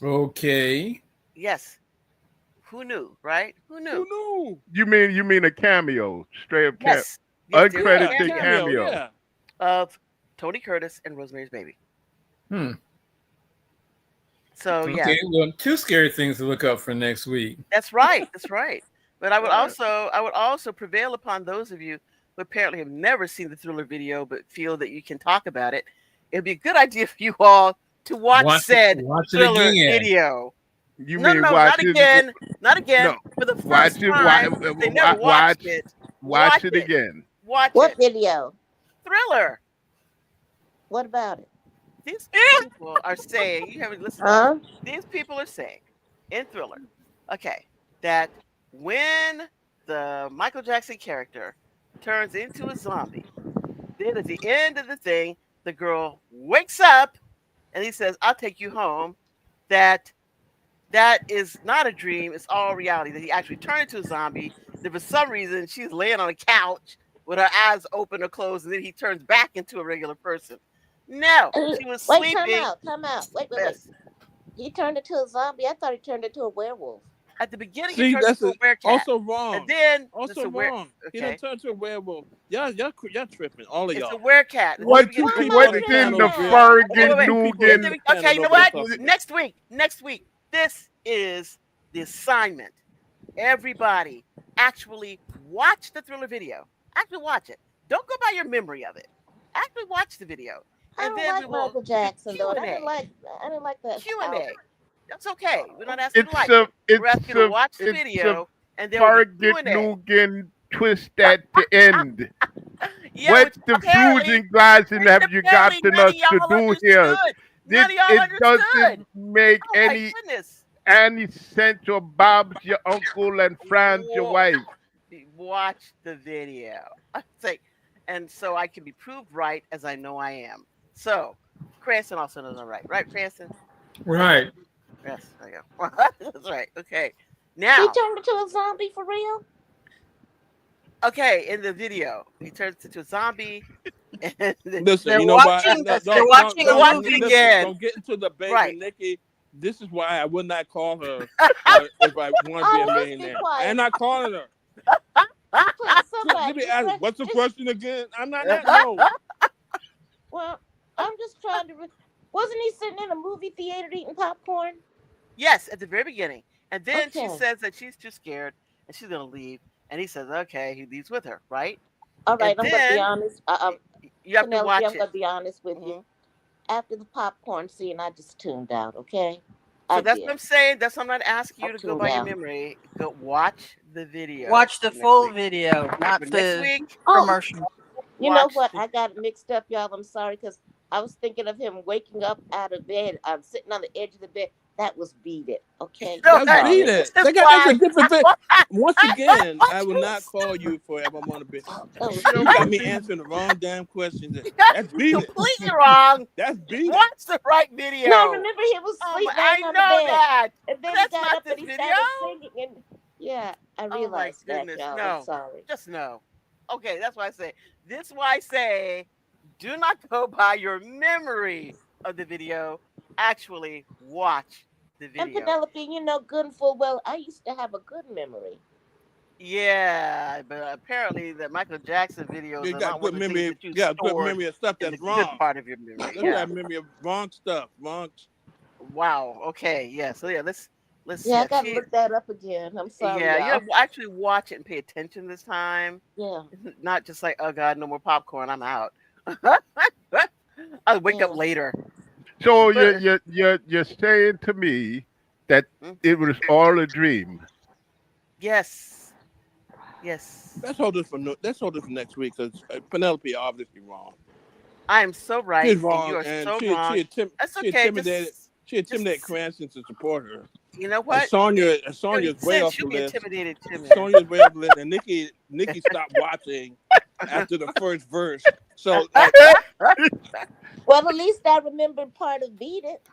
Okay. Yes. Who knew, right? Who Who knew? knew? You mean a cameo, straight up cameo, Yes. Yes, there was a uncredited cameo cameo. Yeah. of Tony Curtis and Rosemary's Baby. Hmm. So yeah, Okay. Well, two scary things to look up for next week. that's right. That's right. But I would Right. also prevail upon those of you who apparently have never seen the Thriller video but feel that you can talk about it. It'd be a good idea for you all to watch said watch it Thriller again. video. You No, mean no, watch not it? again. Not again. No, For the first watch it. time, they never watched it. Watch it again. Watch What it. video? Thriller. What about it? These people are saying, you haven't listened Huh? to this. These people are saying in Thriller, okay, that when the Michael Jackson character turns into a zombie, then at the end of the thing, the girl wakes up and he says, I'll take you home. That is not a dream, it's all reality. That he actually turned into a zombie. That for some reason she's laying on a couch with her eyes open or closed, and then he turns back into a regular person. No, she was Wait, sleeping. time out. Wait. Yes. He turned into a zombie. I thought he turned into a werewolf. At the beginning, See, he turns that's into a werecat. also wrong. And then Also it's a wrong. He okay. done turned to a werewolf. Y'all tripping. All of It's y'all. a werecat. What two Why am people I on the in tripping? the panel? Fergie Wait. Dugan? Okay, you know what? Nobody Next week. This is the assignment. Everybody actually watch the Thriller video. Actually watch it. Don't go by your memory of it. Actually watch the video. I And don't then like we will Michael Jackson though. Q&A. I didn't like that. Q&A. That's okay. We're not asking you to It's like it. a We're asking you to watch the it's a video, and there will be Fergie Q&A. Dugan twist at the end. Yeah, What which the apparently, fusing glasses have you got apparently to none us of y'all to do here? understood. None of y'all It understood. doesn't make Oh my goodness. sense. Your Bob's your uncle and Fran's your wife. Watch the video. I say, and so I can be proved right as I know I am. So, Cranston also knows I'm right. Right, Cranston? Right. Yes, there you go. That's right. Okay. He Now, turned into a zombie for real? okay, in the video, he turns into a zombie. And Listen, They're you know what? watching- they're watching a movie listen, again. Don't get into the baby, Right. Nikki. This is why I would not call her if I want to be a Oh, let's be millionaire. quiet. I'm not calling her. Please, somebody. Let me ask, what's the just- question again? I'm not no. Well, I'm just trying to. Wasn't he sitting in a movie theater eating popcorn? Yes, at the very beginning. And then she Okay. says that she's too scared and she's going to leave. And he says, okay, he leaves with her, right? All right, And I'm gonna be then honest. You have to Penelope, watch I'm gonna it. be honest with you. Mhm. After the popcorn scene, I just tuned out. Okay. So I that's did. what I'm saying. That's why I'm not asking you I to go tuned by your out. memory. Go watch the video. Watch the next full week. video, not For next the week, Oh, commercial. you know watch what? the- I got mixed up, y'all. I'm sorry because I was thinking of him waking up out of bed. I'm sitting on the edge of the bed. That was Beat It. Okay. No, That's beat this it. is That's a why- different thing. Once again, I will not call you forever. I want to be. That was You Beat got It. me answering the wrong damn questions. That's beat it. completely wrong. That's beat it. Watch the right video. No, remember he was Oh, asleep my- I laying on the know bed. that. And then But he that's got not up and he this started video. singing. And yeah, I Oh, my realized that, goodness, y'all. no. I'm sorry. Just no. Okay, that's why I say. This is why I say, do not go by your memory of the video. Actually, watch the And video. Penelope, you know, good and full well, I used to have a good memory. Yeah, but apparently the Michael Jackson videos You are got not one good of the memory. things that you You got good stored memory of stuff in that's the good wrong. part of your memory. Look Yeah. at that memory of wrong stuff. Wrong. Wow. Okay. Yeah. So yeah, let's. Yeah, I gotta look that up again. I'm sorry. Yeah, you y'all. have to actually watch it and pay attention this time. Yeah. Not just like, oh God, no more popcorn. I'm out. I'll wake up Yeah. later. So But- you're saying to me that Hmm? it was all a dream. Yes. Yes. Let's hold this for next week because Penelope obviously wrong. I am so right. She's and wrong, you are and so she wrong. That's she okay. intimidated. She intimidated just- Cranston to support her. You know And what? Sonya's way Since off the you be list. intimidated too, man. Sonya's way off the list, and Nikki stopped watching after the first verse. So Well, at least I remembered part of Beat It.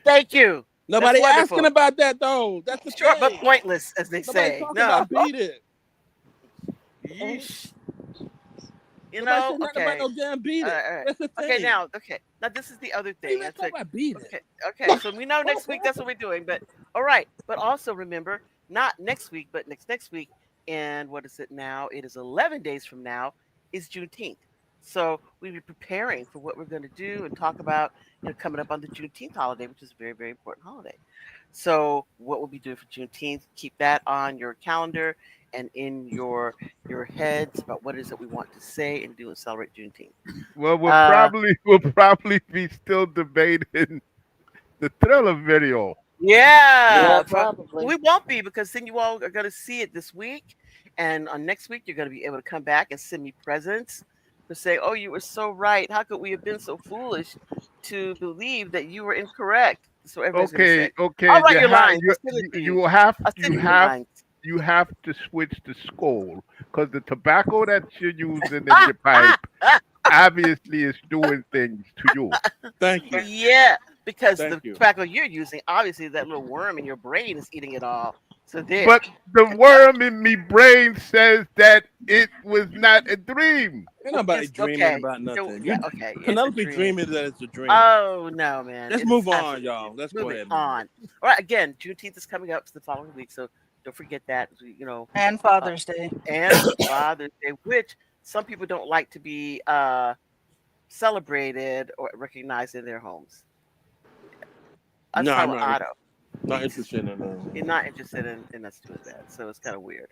Thank you. nobody That's asking wonderful. about that though. That's the Short but thing. pointless, as they Nobody say. talking No. about Beat It. Yeesh. You Nobody know, said nothing about okay. no damn beat it. All right. That's the Okay, thing. now this is the other Why you thing. let's It's talk like, about beat it? okay, okay. So we know next week that's what we're doing. But all right. But also remember, not next week, but next week. And what is it now? It is 11 days from now. Is Juneteenth. So we'll be preparing for what we're going to do and talk about, coming up on the Juneteenth holiday, which is a very, very important holiday. So what we'll be doing for Juneteenth, keep that on your calendar and in your heads about what it is that we want to say and do and celebrate Juneteenth. Well, we'll Uh, probably we'll probably be still debating the Thriller video. Yeah, yeah, probably. we won't be because then you all are going to see it this week, and on next week you're going to be able to come back and send me presents to say, "Oh, you were so right. How could we have been so foolish to believe that you were incorrect?" That's what everybody's going to say. Okay, okay. I'll write your lines. I'll send it to You you. will have I'll send you your lines. you have to switch the skull because the tobacco that you're using in your pipe obviously is doing things to you. Thank you. Yeah, because the Thank you. tobacco you're using, obviously that little worm in your brain is eating it all. So there. But the worm in me brain says that it was not a dream. Ain't nobody It's dreaming okay. about nothing. Yeah, okay. It's a Penelope dream. dreaming that it's a dream. Oh no, man! Let's It move is on, absolutely y'all. Let's go moving ahead. on. All right, again, Juneteenth is coming up the following week, so don't forget that. And Father's Day. And Father's Day, which some people don't like to be celebrated or recognized in their homes. I was No, I'm talking about Otto. not He's, interested in he's not interested in us doing that, so it's kind of weird.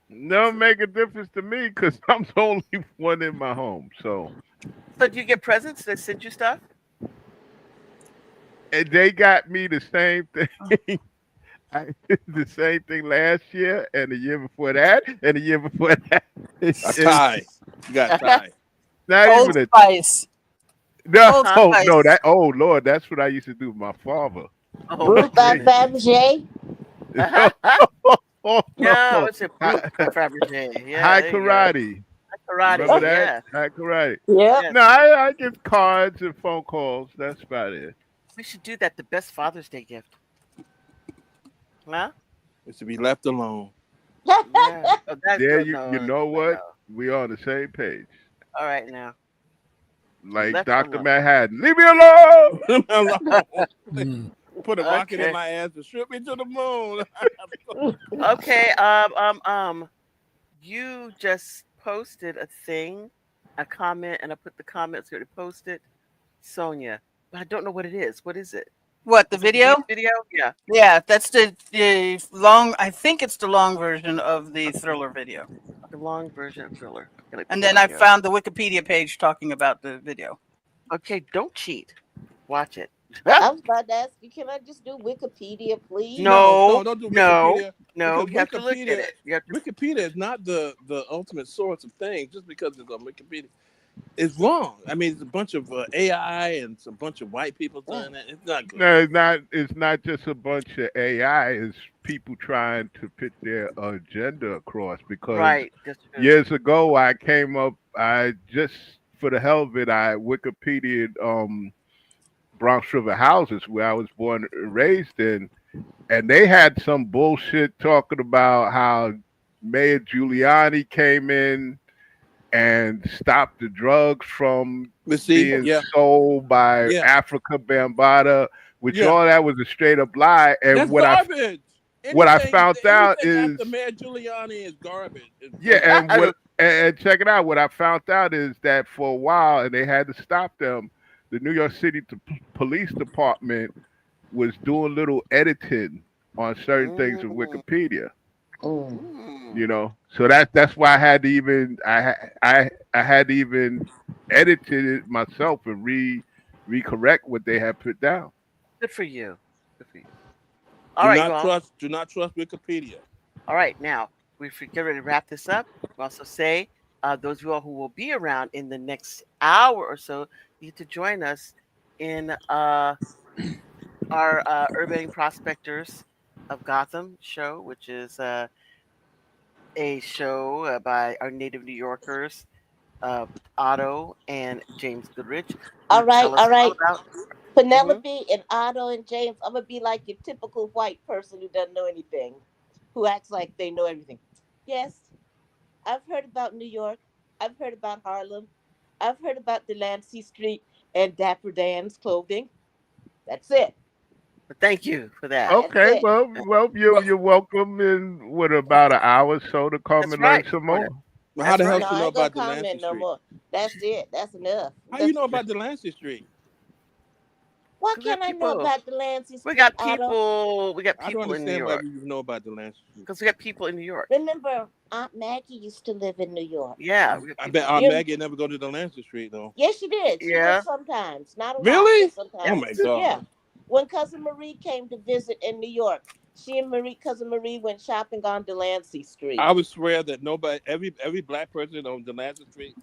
No make a difference to me because I'm the only one in my home. So So do you get presents? They send you stuff? and they got me the same thing. I did the same thing last year and the year before that and the year before that. a It's tie. You got a tie. not Old even a Spice. no. Old Huh? Oh no, Spice. that oh Lord, that's what I used to do with my father. Oh my Brute by Okay. goodness. Fabergé. No, it's a brute High, by Fabergé. Yeah, high there you go. karate. Remember Karate. that? Yeah. High karate. Yep. Yes. No, I get cards and phone calls. That's about it. We should do that. The best Father's Day gift. Huh? It's to be left alone. Yeah. Oh, that's There, good. you No, know no, no. what? We on the same page. All right now. Like Left Doctor alone. Manhattan, leave me alone. Mm. Put a rocket in Okay. my ass and shoot me to the moon. Okay. You just posted a thing, a comment, and I put the comments here to post it, Sonia. But I don't know what it is. What is it? What, the Is it the beat video? video? Yeah. Yeah, that's the long, I think it's the long version of the Thriller video. The long version of Thriller. Okay, let me And pull it then up I here. found the Wikipedia page talking about the video. Okay, don't cheat. Watch it. I was about to ask you, can I just do Wikipedia, please? No, Don't do no, Wikipedia no. because You have to look at it. You have to. Wikipedia is not the ultimate source of things. Just because it's on Wikipedia, it's wrong. I mean, it's a bunch of AI and it's a bunch of white people doing it. It's not good. No, it's not. It's not just a bunch of AI. It's people trying to put their agenda across. Because Right. That's true. years ago, I came up. I just for the hell of it, I Wikipedia'd Bronx River houses where I was born and raised in, and they had some bullshit talking about how Mayor Giuliani came in and stopped the drugs from But see, being sold by yeah, Africa Bambaataa, which yeah. all that was a straight up lie. And That's garbage. what I found out Anything is after Mayor Giuliani is garbage. yeah, and check it out. What I found out is that for a while, and they had to stop them. The New York City Police Department was doing little editing on certain things in Mm, Wikipedia. Mm. You mm. know, so that's why I had to even I had to even edit it myself and recorrect what they had put down. Good for you. Good for you. All right, you all. Do not trust Wikipedia. All right, now we get ready to wrap this up. We also say those of you all who will be around in the next hour or so need to join us in our Urban Prospectors of Gotham show, which is a show by our native New Yorkers, Otto and James Goodrich, All who right, tell us all all right. about. Mhm. Penelope and Otto and James, I'm gonna be like your typical white person who doesn't know anything, who acts like they know everything. Yes, I've heard about New York. I've heard about Harlem. I've heard about Delancey Street and Dapper Dan's clothing. That's it. But thank you for that. That's Okay, it. well, Well, you're welcome in what about an hour or so to come That's and learn right. some more. well, how That's the hell right. No, she I know ain't gonna about Delancey comment no Street? more. That's it. That's enough. How you know about Delancey Street? What Because can I know about Delancey we Street, got Otto? people, we got I don't people in New understand why York. you know about Delancey Street. Because we got people in New York. Remember, Aunt Maggie used to live in New York. Yeah, we got I bet people. Aunt You, Maggie never go to Delancey Street though. yes, she did. She would Yeah. sometimes, not a lot, but Really? Oh sometimes. my Yeah. God. When Cousin Marie came to visit in New York, she and Cousin Marie went shopping on Delancey Street. I would swear that nobody, every black person on Delancey Street,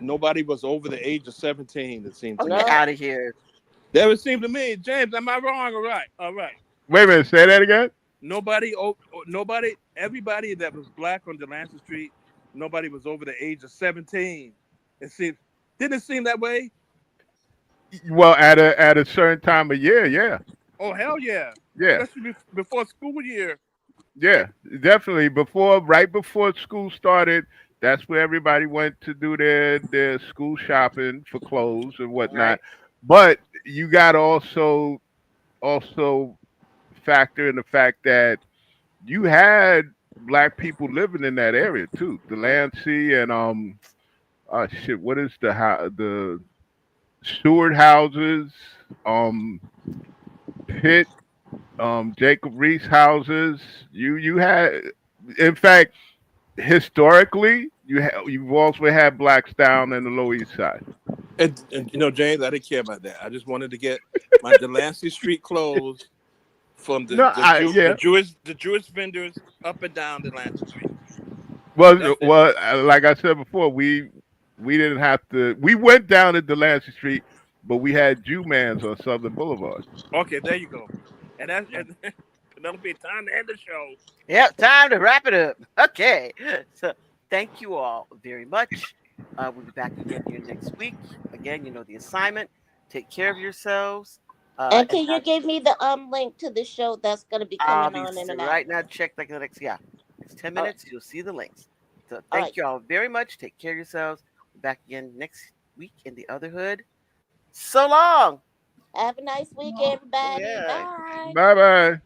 nobody was over the age of 17. It seemed Oh, to get me. No, out of here. That would seem to me. James, am I wrong? All right. All right. Wait a minute, say that again. Nobody, nobody, everybody that was black on Delancey Street, nobody was over the age of 17. It seems, didn't it seem that way? Well, at a certain time of year, yeah, Oh, hell yeah. yeah, Especially before school year. yeah, definitely. Right before school started, that's where everybody went to do their school shopping for clothes and whatnot. Right. But you got to also factor in the fact that you had black people living in that area too. Delancey and oh shit, what is the Stewart houses, um, Pitt, Jacob Reese houses. You had, in fact, historically, you've also had blacks down in the Lower East Side. And you know, James, I didn't care about that. I just wanted to get my Delancey Street clothes from No, yeah. the Jewish vendors up and down Delancey Street. Well, That's it. like I said before, we didn't have to. We went down to Delancey Street, but we had Jew Mans on Southern Boulevard. Okay, there you go. And and that'll be time to end the show. Yep, time to wrap it up. Okay. So thank you all very much. We'll be back again here next week. Again, you know the assignment. Take care of yourselves. and And can you give me the link to the show that's gonna be I'll coming be on in an right hour? now. Check like the next 10 All right. minutes. You'll see the links. So All thank right. you all very much. Take care of yourselves. Be back again next week in the OTHERhood. So long. Have a nice week, No. everybody. Yeah. Bye. Bye bye.